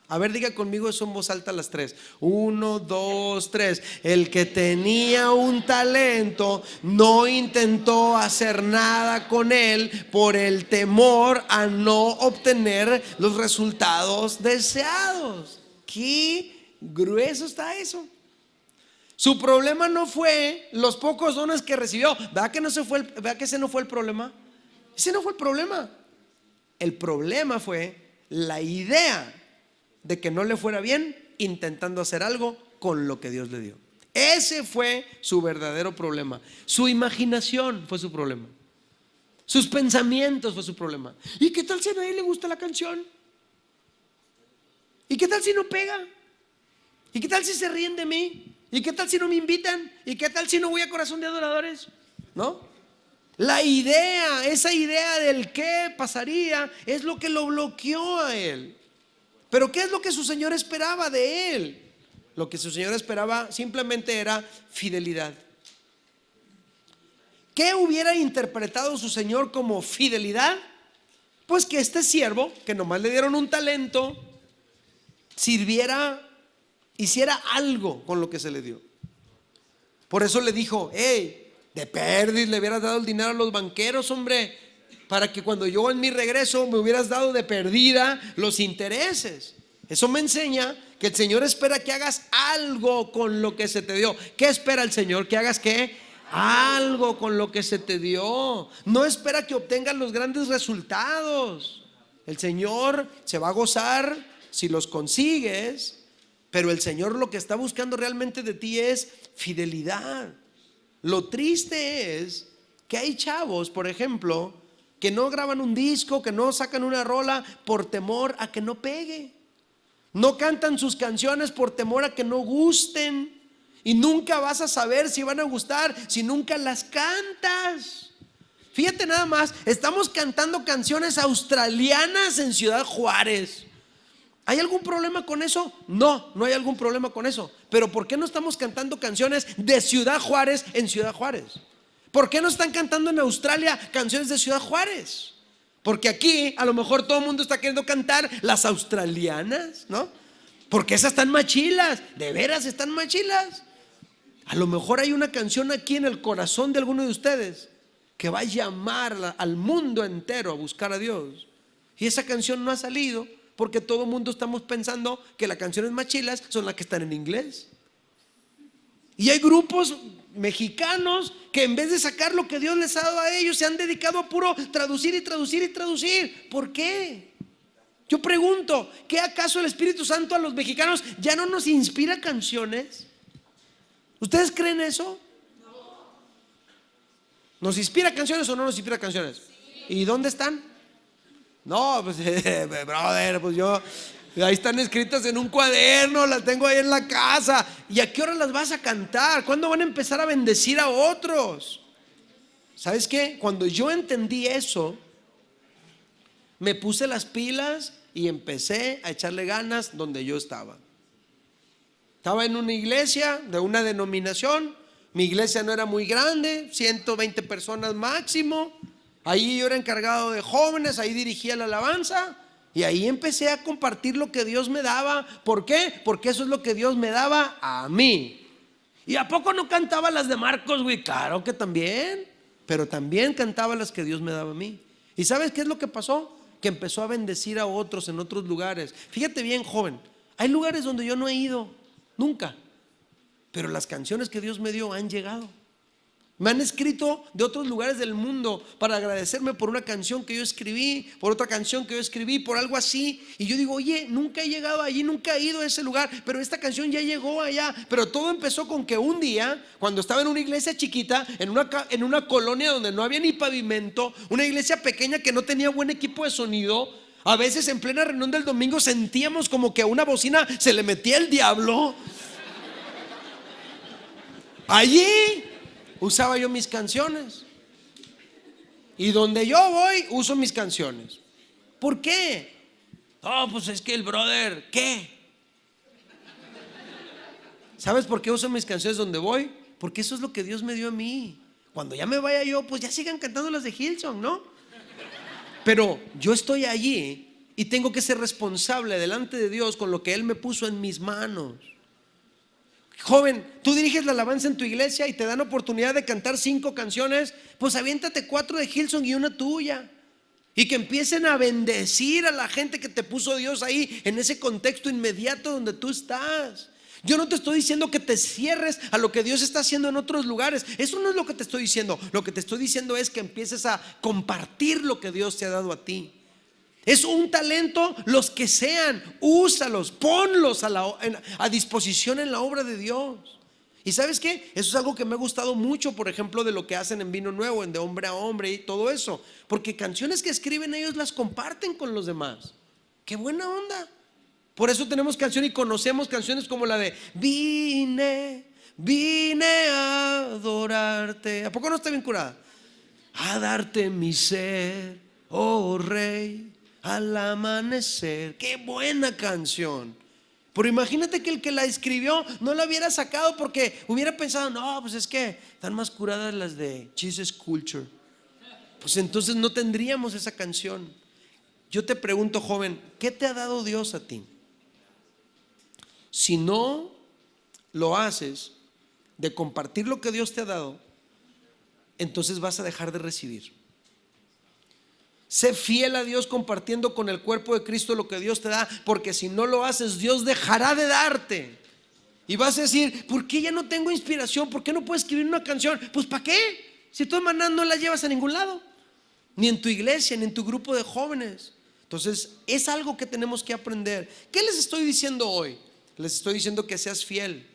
A ver, diga conmigo eso en voz alta a las 3. 1, 2, 3. El que tenía un talento no intentó hacer nada con él por el temor a no obtener los resultados deseados. Qué grueso está eso. Su problema no fue los pocos dones que recibió. ¿Verdad que ese no fue el problema? Ese no fue el problema. El problema fue la idea de que no le fuera bien intentando hacer algo con lo que Dios le dio. Ese fue su verdadero problema. Su imaginación fue su problema. Sus pensamientos fue su problema. ¿Y qué tal si a nadie le gusta la canción? ¿Y qué tal si no pega? ¿Y qué tal si se ríen de mí? ¿Y qué tal si no me invitan? ¿Y qué tal si no voy a Corazón de Adoradores? ¿No? La idea, esa idea del qué pasaría es lo que lo bloqueó a él. Pero ¿qué es lo que su Señor esperaba de él? Lo que su Señor esperaba simplemente era fidelidad. ¿Qué hubiera interpretado su Señor como fidelidad? Pues que este siervo, que nomás le dieron un talento, sirviera, hiciera algo con lo que se le dio. Por eso le dijo: hey, de perdiz le hubieras dado el dinero a los banqueros, hombre, para que cuando yo en mi regreso me hubieras dado de perdida los intereses. Eso me enseña que el Señor espera que hagas algo con lo que se te dio. ¿Qué espera el Señor? Que hagas ¿qué? Algo con lo que se te dio. No espera que obtengas los grandes resultados. El Señor se va a gozar si los consigues, pero el Señor lo que está buscando realmente de ti es fidelidad. Lo triste es que hay chavos, por ejemplo, que no graban un disco, que no sacan una rola por temor a que no pegue. No cantan sus canciones por temor a que no gusten. Y nunca vas a saber si van a gustar si nunca las cantas. Fíjate nada más, estamos cantando canciones australianas en Ciudad Juárez. ¿Hay algún problema con eso? No, no hay algún problema con eso. Pero ¿por qué no estamos cantando canciones de Ciudad Juárez en Ciudad Juárez? ¿Por qué no están cantando en Australia canciones de Ciudad Juárez? Porque aquí a lo mejor todo el mundo está queriendo cantar las australianas, ¿no? Porque esas están machilas, de veras están machilas. A lo mejor hay una canción aquí en el corazón de alguno de ustedes que va a llamar al mundo entero a buscar a Dios. Y esa canción no ha salido porque todo el mundo estamos pensando que las canciones machilas son las que están en inglés. Y hay grupos mexicanos que en vez de sacar lo que Dios les ha dado a ellos, se han dedicado a puro traducir y traducir y traducir. ¿Por qué? Yo pregunto, ¿qué acaso el Espíritu Santo a los mexicanos ya no nos inspira canciones? ¿Ustedes creen eso? ¿Nos inspira canciones o no nos inspira canciones? ¿Y dónde están? No, pues brother, pues ahí están escritas en un cuaderno, las tengo ahí en la casa. ¿Y a qué hora las vas a cantar? ¿Cuándo van a empezar a bendecir a otros? ¿Sabes qué? Cuando yo entendí eso, me puse las pilas y empecé a echarle ganas donde yo estaba. Estaba en una iglesia de una denominación. Mi iglesia no era muy grande, 120 personas máximo. Ahí yo era encargado de jóvenes, ahí dirigía la alabanza. Y ahí empecé a compartir lo que Dios me daba. ¿Por qué? Porque eso es lo que Dios me daba a mí. ¿Y a poco no cantaba las de Marcos, güey? Claro que también. Pero también cantaba las que Dios me daba a mí. ¿Y sabes qué es lo que pasó? Que empezó a bendecir a otros en otros lugares. Fíjate bien, joven, hay lugares donde yo no he ido nunca, pero las canciones que Dios me dio han llegado. Me han escrito de otros lugares del mundo para agradecerme por una canción que yo escribí, por otra canción que yo escribí, por algo así. Y yo digo, oye, nunca he llegado allí, nunca he ido a ese lugar, pero esta canción ya llegó allá. Pero todo empezó con que un día, cuando estaba en una iglesia chiquita, en una colonia donde no había ni pavimento, una iglesia pequeña que no tenía buen equipo de sonido, a veces en plena reunión del domingo sentíamos como que a una bocina se le metía el diablo. Allí usaba yo mis canciones. Y donde yo voy, uso mis canciones. ¿Por qué? Oh, pues es que el brother, ¿qué? ¿Sabes por qué uso mis canciones donde voy? Porque eso es lo que Dios me dio a mí. Cuando ya me vaya yo, pues ya sigan cantando las de Hillsong, ¿no? Pero yo estoy allí y tengo que ser responsable delante de Dios con lo que Él me puso en mis manos. Joven, tú diriges la alabanza en tu iglesia y te dan oportunidad de cantar 5 canciones, pues aviéntate 4 de Hillsong y una tuya. Y que empiecen a bendecir a la gente que te puso Dios ahí en ese contexto inmediato donde tú estás. Yo no te estoy diciendo que te cierres a lo que Dios está haciendo en otros lugares. Eso no es lo que te estoy diciendo. Lo que te estoy diciendo es que empieces a compartir lo que Dios te ha dado a ti. Es un talento, los que sean, úsalos, ponlos a disposición en la obra de Dios. ¿Y sabes qué? Eso es algo que me ha gustado mucho, por ejemplo, de lo que hacen en Vino Nuevo, en De Hombre a Hombre y todo eso. Porque canciones que escriben ellos las comparten con los demás. ¡Qué buena onda! Por eso tenemos canción y conocemos canciones como la de Vine vine a adorarte. ¿A poco no está bien curada? A darte mi ser, oh Rey, al amanecer. Qué buena canción. Pero imagínate que el que la escribió no la hubiera sacado porque hubiera pensado, no, pues es que están más curadas las de Jesus Culture. Pues entonces no tendríamos esa canción. Yo te pregunto, joven, ¿qué te ha dado Dios a ti? Si no lo haces de compartir lo que Dios te ha dado, entonces vas a dejar de recibir. Sé fiel a Dios compartiendo con el cuerpo de Cristo lo que Dios te da, porque si no lo haces, Dios dejará de darte. Y vas a decir, ¿por qué ya no tengo inspiración? ¿Por qué no puedo escribir una canción? Pues ¿para qué? Si tú maná no la llevas a ningún lado, ni en tu iglesia, ni en tu grupo de jóvenes. Entonces es algo que tenemos que aprender. ¿Qué les estoy diciendo hoy? Les estoy diciendo que seas fiel.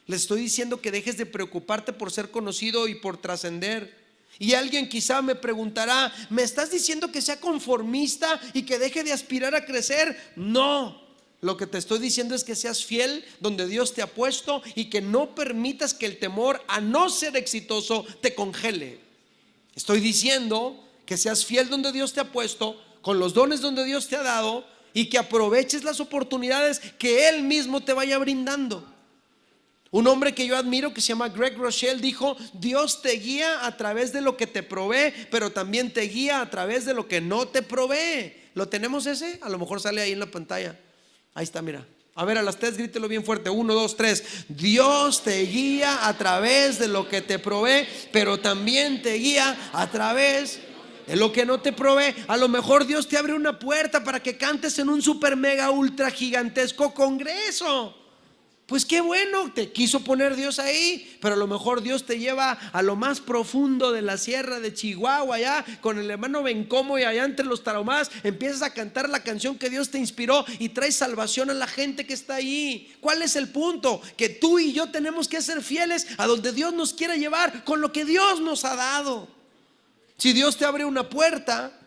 Les estoy diciendo que dejes de preocuparte por ser conocido y por trascender. Y alguien quizá me preguntará, ¿me estás diciendo que sea conformista y que deje de aspirar a crecer? No, lo que te estoy diciendo es que seas fiel donde Dios te ha puesto y que no permitas que el temor a no ser exitoso te congele. Estoy diciendo que seas fiel donde Dios te ha puesto, con los dones donde Dios te ha dado, y que aproveches las oportunidades que Él mismo te vaya brindando. Un hombre que yo admiro, que se llama Greg Rochelle, dijo: Dios te guía a través de lo que te provee, pero también te guía a través de lo que no te provee. ¿Lo tenemos ese? A lo mejor sale ahí en la pantalla. Ahí está, mira. A ver, a las tres grítelo bien fuerte. 1, 2, 3. Dios te guía a través de lo que te provee, pero también te guía a través de lo que no te provee. A lo mejor Dios te abre una puerta para que cantes en un super mega ultra gigantesco congreso. Pues qué bueno, te quiso poner Dios ahí, pero a lo mejor Dios te lleva a lo más profundo de la sierra de Chihuahua, allá con el hermano Bencomo, y allá entre los tarahumaras empiezas a cantar la canción que Dios te inspiró y traes salvación a la gente que está ahí. ¿Cuál es el punto? Que tú y yo tenemos que ser fieles a donde Dios nos quiera llevar con lo que Dios nos ha dado. Si Dios te abre una puerta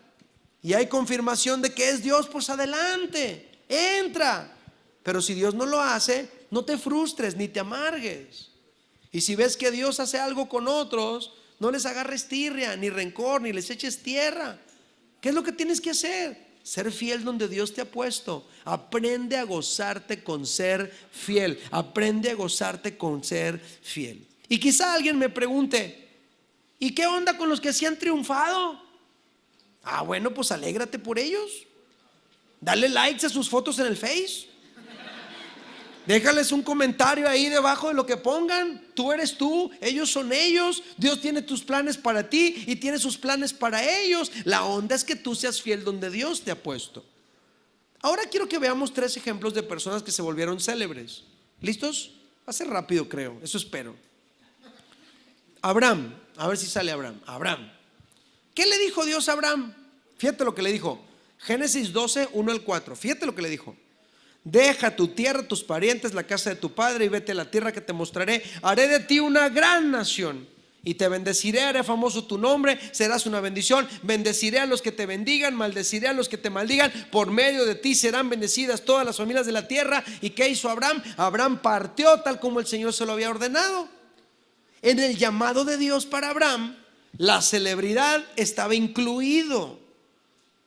y hay confirmación de que es Dios, pues adelante, entra. Pero si Dios no lo hace, no te frustres ni te amargues. Y si ves que Dios hace algo con otros, no les agarres tirria, ni rencor, ni les eches tierra. ¿Qué es lo que tienes que hacer? Ser fiel donde Dios te ha puesto. Aprende a gozarte con ser fiel. Aprende a gozarte con ser fiel. Y quizá alguien me pregunte, ¿y qué onda con los que sí han triunfado? Ah, bueno, pues alégrate por ellos. Dale likes a sus fotos en el Face. Déjales un comentario ahí debajo de lo que pongan. Tú eres tú, ellos son ellos. Dios tiene tus planes para ti y tiene sus planes para ellos. La onda es que tú seas fiel donde Dios te ha puesto. Ahora quiero que veamos 3 ejemplos de personas que se volvieron célebres. ¿Listos? Va a ser rápido, creo, eso espero. Abraham, a ver si sale Abraham. Abraham, ¿qué le dijo Dios a Abraham? Fíjate lo que le dijo. Génesis 12, 1 al 4. Fíjate lo que le dijo. Deja tu tierra, tus parientes, la casa de tu padre, y vete a la tierra que te mostraré. Haré de ti una gran nación y te bendeciré, haré famoso tu nombre, serás una bendición. Bendeciré a los que te bendigan, maldeciré a los que te maldigan. Por medio de ti serán bendecidas todas las familias de la tierra. ¿Y qué hizo Abraham? Abraham partió tal como el Señor se lo había ordenado. En el llamado de Dios para Abraham, la celebridad estaba incluido.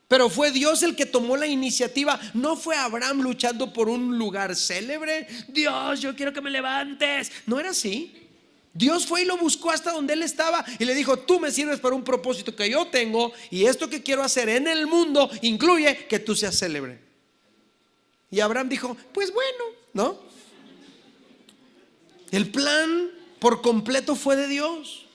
Pero fue Dios el que tomó la iniciativa. No fue Abraham luchando por un lugar célebre. Dios, yo quiero que me levantes. No era así. Dios fue y lo buscó hasta donde él estaba y le dijo: tú me sirves para un propósito que yo tengo, y esto que quiero hacer en el mundo incluye que tú seas célebre. Y Abraham dijo: pues bueno, ¿no? El plan por completo fue de Dios.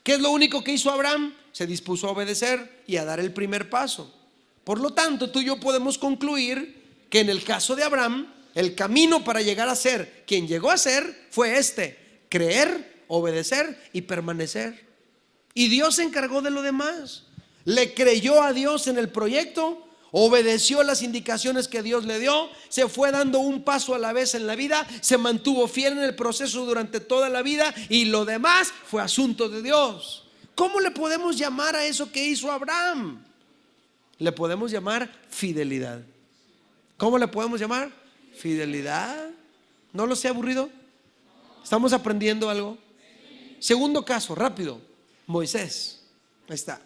¿Qué es lo único que hizo Abraham? Se dispuso a obedecer y a dar el primer paso. Por lo tanto, tú y yo podemos concluir que en el caso de Abraham, el camino para llegar a ser quien llegó a ser fue creer, obedecer y permanecer. Y Dios se encargó de lo demás. Le creyó a Dios en el proyecto, obedeció las indicaciones que Dios le dio, se fue dando un paso a la vez en la vida, se mantuvo fiel en el proceso durante toda la vida, y lo demás fue asunto de Dios. ¿Cómo le podemos llamar a eso que hizo Abraham? Le podemos llamar fidelidad. ¿Cómo le podemos llamar? Fidelidad. ¿No lo sé aburrido? ¿Estamos aprendiendo algo? Segundo caso, rápido. Moisés. Ahí está.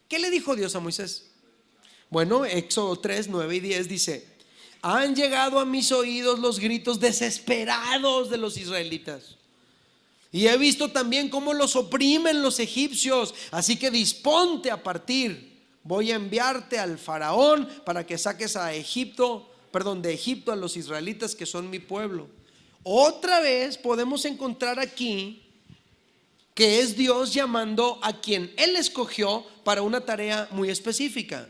¿Qué le dijo Dios a Moisés? Bueno, Éxodo 3, 9 y 10 dice: han llegado a mis oídos los gritos desesperados de los israelitas, y he visto también cómo los oprimen los egipcios. Así que disponte a partir. Voy a enviarte al faraón para que saques de Egipto a los israelitas, que son mi pueblo. Otra vez podemos encontrar aquí que es Dios llamando a quien Él escogió para una tarea muy específica.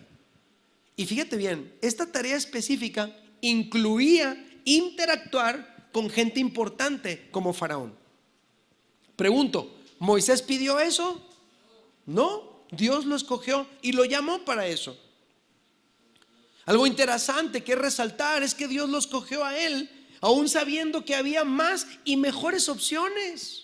Y fíjate bien, esta tarea específica incluía interactuar con gente importante como Faraón. Pregunto, ¿Moisés pidió eso? No, Dios lo escogió y lo llamó para eso. Algo interesante que resaltar es que Dios lo escogió a él, aún sabiendo que había más y mejores opciones.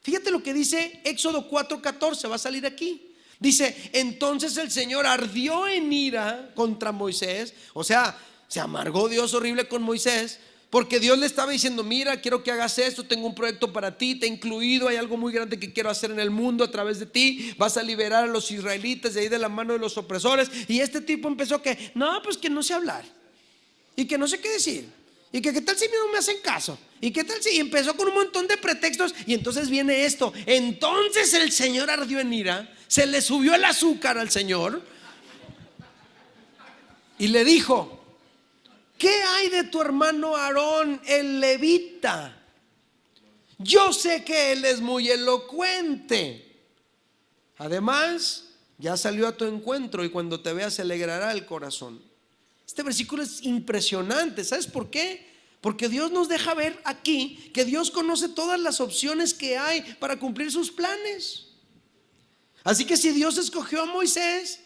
Fíjate lo que dice Éxodo 4:14, va a salir aquí. Dice: entonces el Señor ardió en ira contra Moisés. O sea, se amargó Dios horrible con Moisés, porque Dios le estaba diciendo: mira, quiero que hagas esto, tengo un proyecto para ti, te he incluido, hay algo muy grande que quiero hacer en el mundo a través de ti, vas a liberar a los israelitas de ahí de la mano de los opresores. Y este tipo empezó que, no, pues que no sé hablar, y que no sé qué decir, y que qué tal si no me hacen caso, y qué tal si, y empezó con un montón de pretextos. Y entonces viene esto: entonces el Señor ardió en ira, se le subió el azúcar al Señor y le dijo: ¿qué hay de tu hermano Aarón, el levita? Yo sé que él es muy elocuente. Además, ya salió a tu encuentro y cuando te vea se alegrará el corazón. Este versículo es impresionante. ¿Sabes por qué? Porque Dios nos deja ver aquí que Dios conoce todas las opciones que hay para cumplir sus planes. Así que si Dios escogió a Moisés,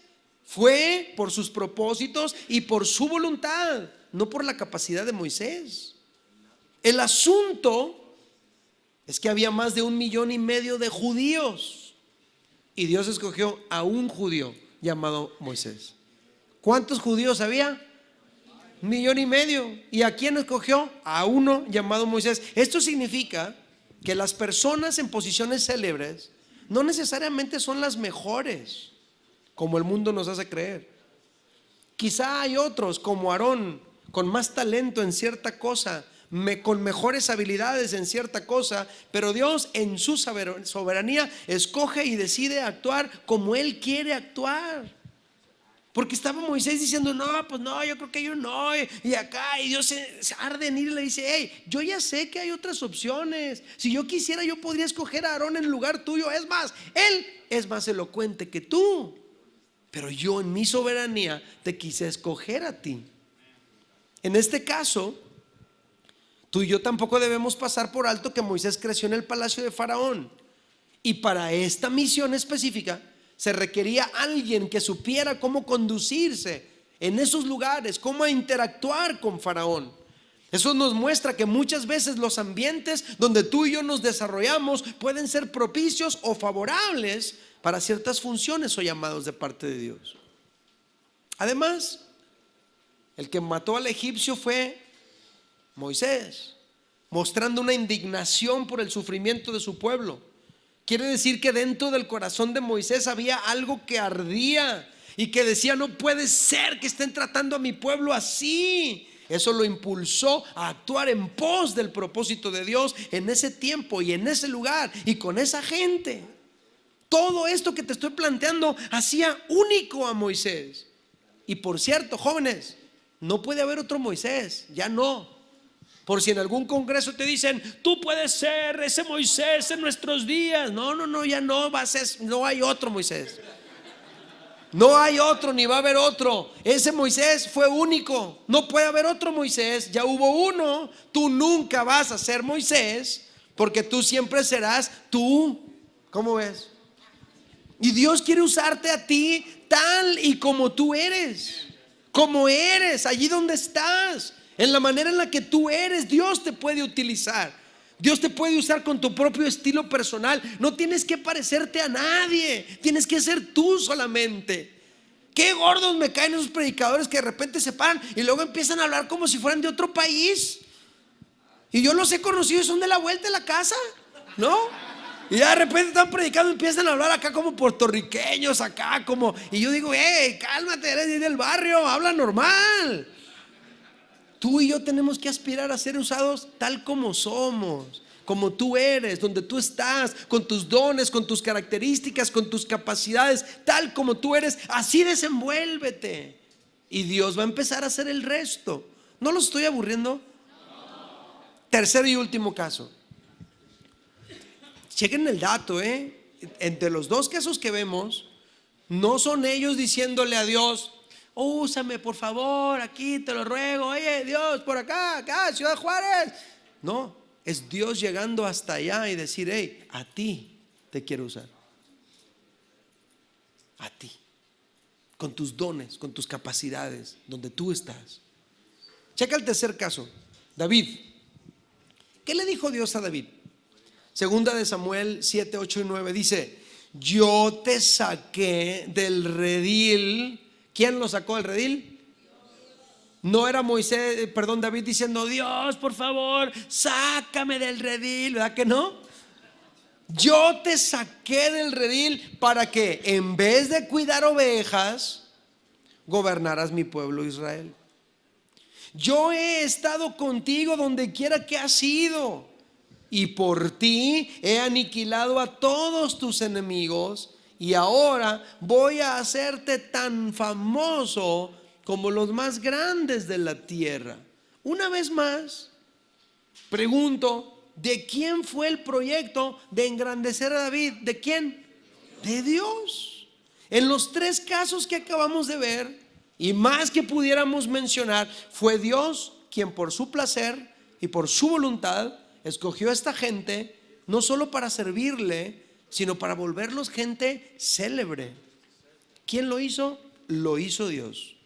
fue por sus propósitos y por su voluntad, no por la capacidad de Moisés. El asunto es que había más de 1,5 millones de judíos, y Dios escogió a un judío llamado Moisés. ¿Cuántos judíos había? 1,5 millones. ¿Y a quién escogió? A uno llamado Moisés. Esto significa que las personas en posiciones célebres no necesariamente son las mejores, como el mundo nos hace creer. Quizá hay otros como Aarón, con más talento en cierta cosa, con mejores habilidades en cierta cosa, pero Dios en su soberanía escoge y decide actuar como Él quiere actuar. Porque estaba Moisés diciendo: no, pues no, yo creo que yo no, y acá, y Dios se arde en ir y le dice: hey, yo ya sé que hay otras opciones. Si yo quisiera, yo podría escoger a Aarón en lugar tuyo. Es más, él es más elocuente que tú, pero yo en mi soberanía te quise escoger a ti. En este caso, tú y yo tampoco debemos pasar por alto que Moisés creció en el palacio de Faraón, y para esta misión específica se requería alguien que supiera cómo conducirse en esos lugares, cómo interactuar con Faraón. Eso nos muestra que muchas veces los ambientes donde tú y yo nos desarrollamos pueden ser propicios o favorables para ciertas funciones o llamados de parte de Dios. Además, el que mató al egipcio fue Moisés, mostrando una indignación por el sufrimiento de su pueblo. Quiere decir que dentro del corazón de Moisés había algo que ardía y que decía: no puede ser que estén tratando a mi pueblo así. Eso lo impulsó a actuar en pos del propósito de Dios en ese tiempo y en ese lugar y con esa gente. Todo esto que te estoy planteando hacía único a Moisés. Y por cierto, jóvenes, no puede haber otro Moisés, ya no. Por si en algún congreso te dicen: tú puedes ser ese Moisés en nuestros días. No, ya no va a ser, no hay otro Moisés. No hay otro, ni va a haber otro. Ese Moisés fue único. No puede haber otro Moisés, ya hubo uno. Tú nunca vas a ser Moisés, porque tú siempre serás tú. ¿Cómo ves? Y Dios quiere usarte a ti tal y como tú eres. Como eres, allí donde estás, en la manera en la que tú eres, Dios te puede utilizar. Dios te puede usar con tu propio estilo personal. No tienes que parecerte a nadie, tienes que ser tú solamente. Qué gordos me caen esos predicadores que de repente se paran y luego empiezan a hablar como si fueran de otro país. Y yo los he conocido y son de la vuelta de la casa, ¿no? Y ya de repente están predicando y empiezan a hablar acá como puertorriqueños, acá como... Y yo digo, cálmate, eres del barrio, habla normal. Tú y yo tenemos que aspirar a ser usados tal como somos, como tú eres, donde tú estás, con tus dones, con tus características, con tus capacidades, tal como tú eres, así desenvuélvete. Y Dios va a empezar a hacer el resto. ¿No los estoy aburriendo? Tercer y último caso. Chequen el dato, entre los dos casos que vemos, no son ellos diciéndole a Dios, úsame por favor, aquí te lo ruego, oye Dios, por acá, Ciudad Juárez. No, es Dios llegando hasta allá y decir, a ti te quiero usar. A ti, con tus dones, con tus capacidades, donde tú estás. Checa el tercer caso, David. ¿Qué le dijo Dios a David? Segunda de Samuel 7, 8 y 9 dice, yo te saqué del redil. ¿Quién lo sacó del redil? No era David diciendo, Dios, por favor, sácame del redil, ¿verdad que no? Yo te saqué del redil para que en vez de cuidar ovejas, gobernaras mi pueblo Israel. Yo he estado contigo donde quiera que has ido, y por ti he aniquilado a todos tus enemigos, y ahora voy a hacerte tan famoso como los más grandes de la tierra. Una vez más, pregunto, ¿de quién fue el proyecto de engrandecer a David? ¿De quién? De Dios. En los tres casos que acabamos de ver, y más que pudiéramos mencionar, fue Dios quien por su placer y por su voluntad escogió a esta gente, no solo para servirle, sino para volverlos gente célebre. ¿Quién lo hizo? Lo hizo Dios.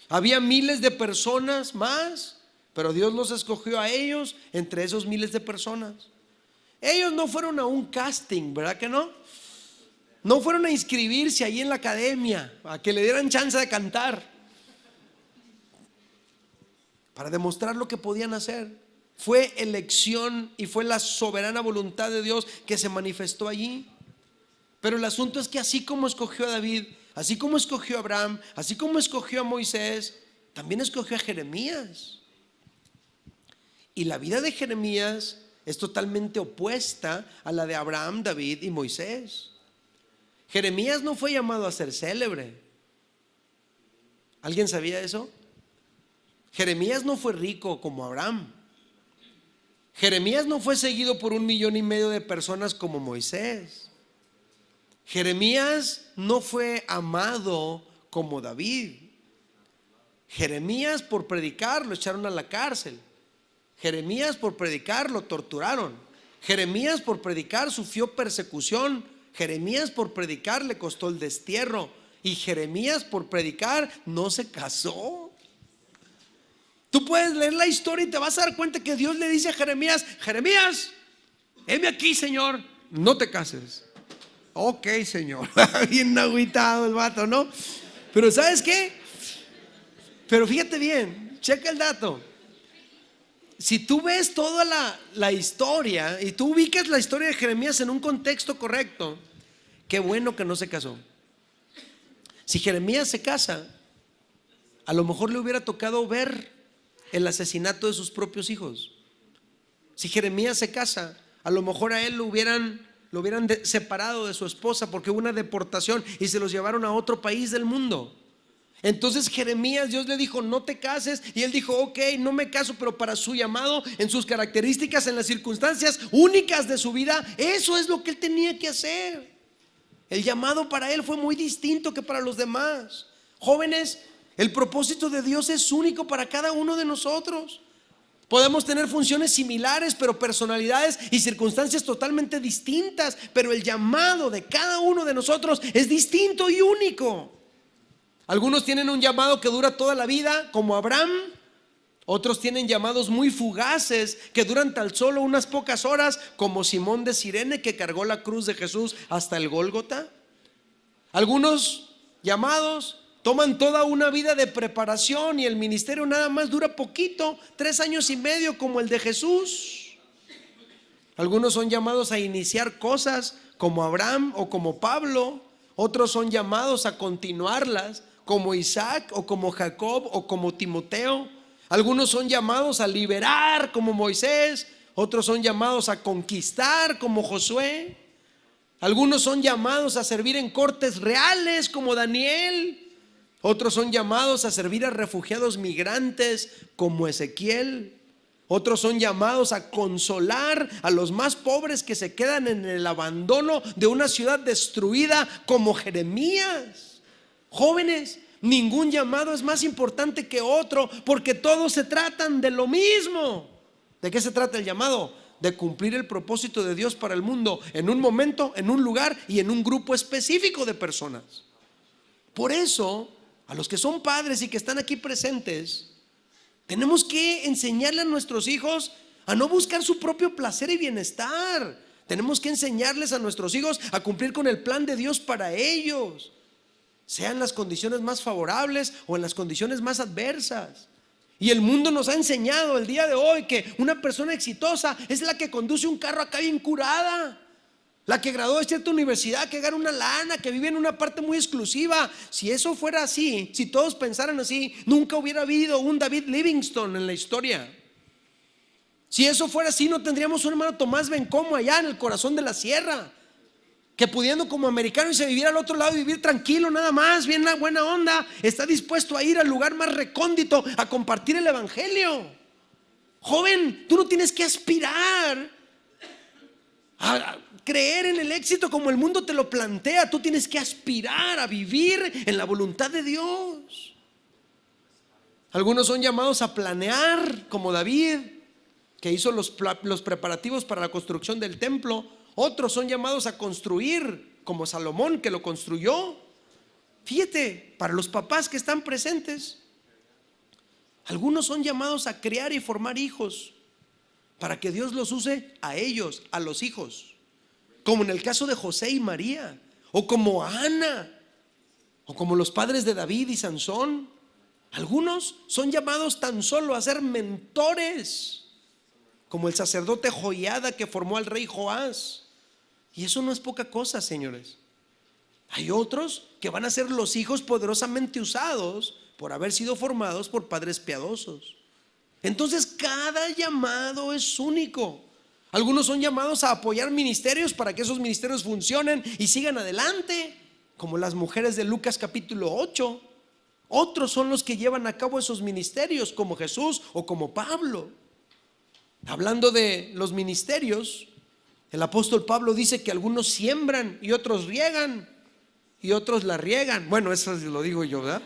Había miles de personas más, pero Dios los escogió a ellos entre esos miles de personas. Ellos no fueron a un casting, ¿verdad que no? No fueron a inscribirse ahí en la academia a que le dieran chance de cantar para demostrar lo que podían hacer. Fue elección y fue la soberana voluntad de Dios que se manifestó allí. Pero el asunto es que así como escogió a David, así como escogió a Abraham, así como escogió a Moisés, también escogió a Jeremías. Y la vida de Jeremías es totalmente opuesta a la de Abraham, David y Moisés. Jeremías no fue llamado a ser célebre. ¿Alguien sabía eso? Jeremías no fue rico como Abraham. Jeremías no fue seguido por 1,5 millones de personas como Moisés. Jeremías no fue amado como David. Jeremías por predicar lo echaron a la cárcel. Jeremías por predicar lo torturaron. Jeremías por predicar sufrió persecución. Jeremías por predicar le costó el destierro. Y Jeremías por predicar no se casó. Tú puedes leer la historia y te vas a dar cuenta que Dios le dice a Jeremías, Jeremías, heme aquí, Señor, no te cases. Ok, Señor. Bien agüitado el vato, ¿no? Pero ¿sabes qué? Pero fíjate bien, checa el dato. Si tú ves toda la historia y tú ubicas la historia de Jeremías en un contexto correcto, qué bueno que no se casó. Si Jeremías se casa, a lo mejor le hubiera tocado ver el asesinato de sus propios hijos. Si Jeremías se casa, a lo mejor a él lo hubieran separado de su esposa porque hubo una deportación y se los llevaron a otro país del mundo. Entonces Jeremías, Dios le dijo, no te cases, y él dijo, ok, no me caso, pero para su llamado, en sus características, en las circunstancias únicas de su vida, eso es lo que él tenía que hacer. El llamado para él fue muy distinto que para los demás. Jóvenes, el propósito de Dios es único para cada uno de nosotros. Podemos tener funciones similares, pero personalidades y circunstancias totalmente distintas, pero el llamado de cada uno de nosotros es distinto y único. Algunos tienen un llamado que dura toda la vida, como Abraham. Otros tienen llamados muy fugaces que duran tan solo unas pocas horas, como Simón de Cirene, que cargó la cruz de Jesús hasta el Gólgota. Algunos llamados toman toda una vida de preparación y el ministerio nada más dura poquito, 3 años y medio como el de Jesús. Algunos son llamados a iniciar cosas como Abraham o como Pablo. Otros son llamados a continuarlas como Isaac o como Jacob o como Timoteo. Algunos son llamados a liberar como Moisés. Otros son llamados a conquistar como Josué. Algunos son llamados a servir en cortes reales como Daniel. Otros son llamados a servir a refugiados migrantes como Ezequiel. Otros son llamados a consolar a los más pobres que se quedan en el abandono de una ciudad destruida como Jeremías. Jóvenes, ningún llamado es más importante que otro, porque todos se tratan de lo mismo. ¿De qué se trata el llamado? De cumplir el propósito de Dios para el mundo, en un momento, en un lugar y en un grupo específico de personas. Por eso, a los que son padres y que están aquí presentes, tenemos que enseñarle a nuestros hijos a no buscar su propio placer y bienestar. Tenemos que enseñarles a nuestros hijos a cumplir con el plan de Dios para ellos, sea en las condiciones más favorables o en las condiciones más adversas. Y el mundo nos ha enseñado el día de hoy que una persona exitosa es la que conduce un carro acá bien curada, la que graduó de cierta universidad, que gana una lana, que vive en una parte muy exclusiva. Si eso fuera así, si todos pensaran así, nunca hubiera habido un David Livingstone en la historia. Si eso fuera así, no tendríamos un hermano Tomás Bencomo allá en el corazón de la sierra, que pudiendo como americano y se viviera al otro lado y vivir tranquilo nada más, bien la buena onda, está dispuesto a ir al lugar más recóndito a compartir el evangelio. Joven, tú no tienes que aspirar a creer en el éxito como el mundo te lo plantea. Tú tienes que aspirar a vivir en la voluntad de Dios. Algunos son llamados a planear como David, que hizo los preparativos para la construcción del templo. Otros son llamados a construir como Salomón, que lo construyó. Fíjate, para los papás que están presentes, algunos son llamados a criar y formar hijos para que Dios los use a ellos, a los hijos, como en el caso de José y María, o como Ana, o como los padres de David y Sansón. Algunos son llamados tan solo a ser mentores, como el sacerdote Joiada que formó al rey Joás. Y eso no es poca cosa, señores. Hay otros que van a ser los hijos poderosamente usados por haber sido formados por padres piadosos. Entonces cada llamado es único. Algunos son llamados a apoyar ministerios para que esos ministerios funcionen y sigan adelante, como las mujeres de Lucas capítulo 8. Otros son los que llevan a cabo esos ministerios, como Jesús o como Pablo. Hablando de los ministerios, el apóstol Pablo dice que algunos siembran y otros riegan y otros la riegan. Bueno, eso lo digo yo, ¿verdad?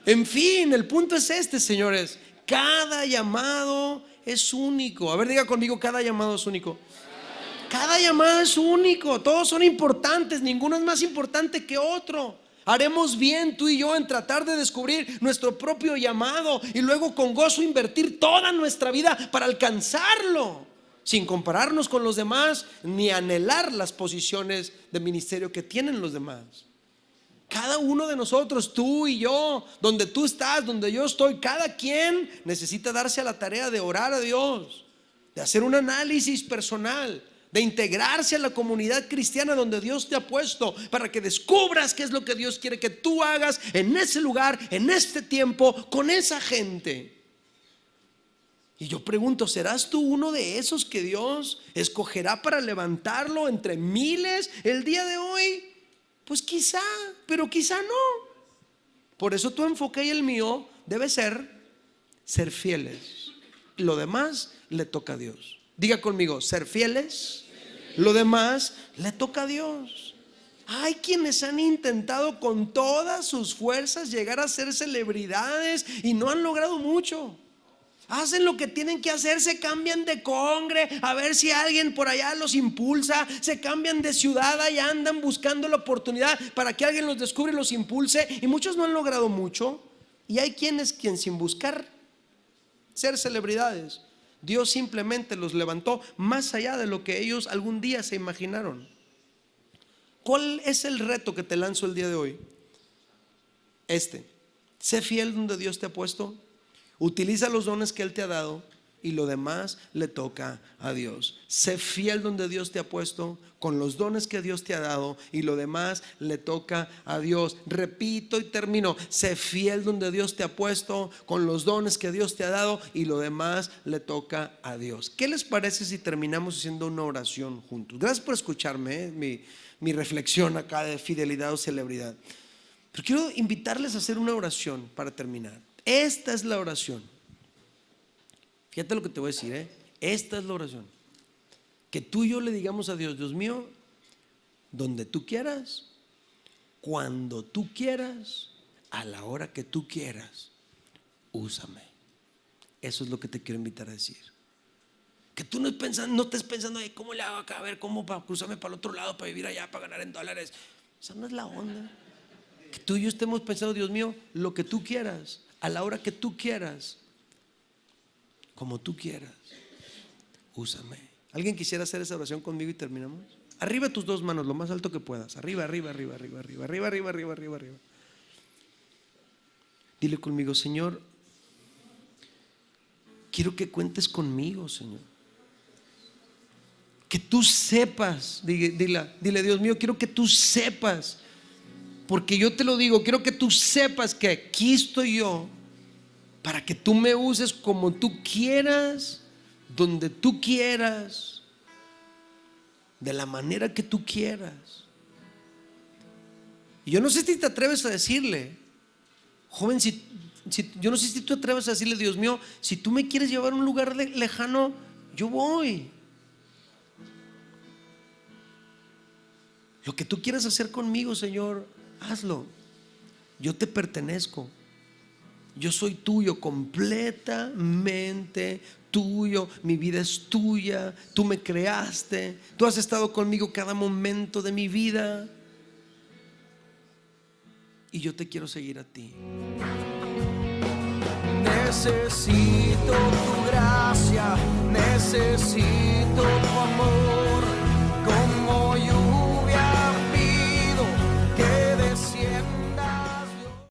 En fin, el punto es este, señores. Cada llamado es único. A ver, diga conmigo, cada llamado es único. Cada llamado es único. Todos son importantes, ninguno es más importante que otro. Haremos bien tú y yo en tratar de descubrir nuestro propio llamado y luego con gozo invertir toda nuestra vida para alcanzarlo, sin compararnos con los demás ni anhelar las posiciones de ministerio que tienen los demás. Cada uno de nosotros, tú y yo, donde tú estás, donde yo estoy, cada quien necesita darse a la tarea de orar a Dios, de hacer un análisis personal, de integrarse a la comunidad cristiana donde Dios te ha puesto, para que descubras qué es lo que Dios quiere que tú hagas en ese lugar, en este tiempo, con esa gente. Y yo pregunto, ¿serás tú uno de esos que Dios escogerá para levantarlo entre miles el día de hoy? Pues quizá, pero quizá no. Por eso tu enfoque y el mío debe ser fieles. Lo demás le toca a Dios. Diga conmigo, ser fieles. Lo demás le toca a Dios. Hay quienes han intentado con todas sus fuerzas llegar a ser celebridades y no han logrado mucho. Hacen lo que tienen que hacer, se cambian de congre a ver si alguien por allá los impulsa, se cambian de ciudad y andan buscando la oportunidad para que alguien los descubra y los impulse, y muchos no han logrado mucho. Y hay quienes sin buscar ser celebridades, Dios simplemente los levantó más allá de lo que ellos algún día se imaginaron. ¿Cuál es el reto que te lanzo el día de hoy? sé fiel donde Dios te ha puesto, utiliza los dones que Él te ha dado y lo demás le toca a Dios. Sé fiel donde Dios te ha puesto, con los dones que Dios te ha dado y lo demás le toca a Dios. Repito y termino: sé fiel donde Dios te ha puesto, con los dones que Dios te ha dado y lo demás le toca a Dios. ¿Qué les parece si terminamos haciendo una oración juntos? Gracias por escucharme, mi reflexión acá de fidelidad o celebridad. Pero quiero invitarles a hacer una oración para terminar. Esta es la oración. Fíjate lo que te voy a decir, esta es la oración. Que tú y yo le digamos a Dios: Dios mío, donde tú quieras, cuando tú quieras, a la hora que tú quieras, úsame. Eso es lo que te quiero invitar a decir. Que tú no estés pensando: ¿cómo le hago acá? A ver, ¿cómo para cruzarme para el otro lado, para vivir allá, para ganar en dólares? Esa no es la onda. Que tú y yo estemos pensando: Dios mío, lo que tú quieras, a la hora que tú quieras, como tú quieras, úsame. ¿Alguien quisiera hacer esa oración conmigo y terminamos? Arriba tus dos manos, lo más alto que puedas. Arriba, arriba, arriba, arriba, arriba, arriba, arriba, arriba, arriba, arriba. Dile conmigo: Señor, quiero que cuentes conmigo, Señor. Que tú sepas, dile: Dios mío, quiero que tú sepas, porque yo te lo digo, quiero que tú sepas que aquí estoy yo para que tú me uses como tú quieras, donde tú quieras, de la manera que tú quieras. Y yo no sé si te atreves a decirle, joven, yo no sé si tú te atreves a decirle: Dios mío, si tú me quieres llevar a un lugar lejano, yo voy. Lo que tú quieras hacer conmigo, Señor, hazlo. Yo te pertenezco. Yo soy tuyo, completamente tuyo. Mi vida es tuya. Tú me creaste. Tú has estado conmigo cada momento de mi vida. Y yo te quiero seguir a ti. Necesito tu gracia, necesito tu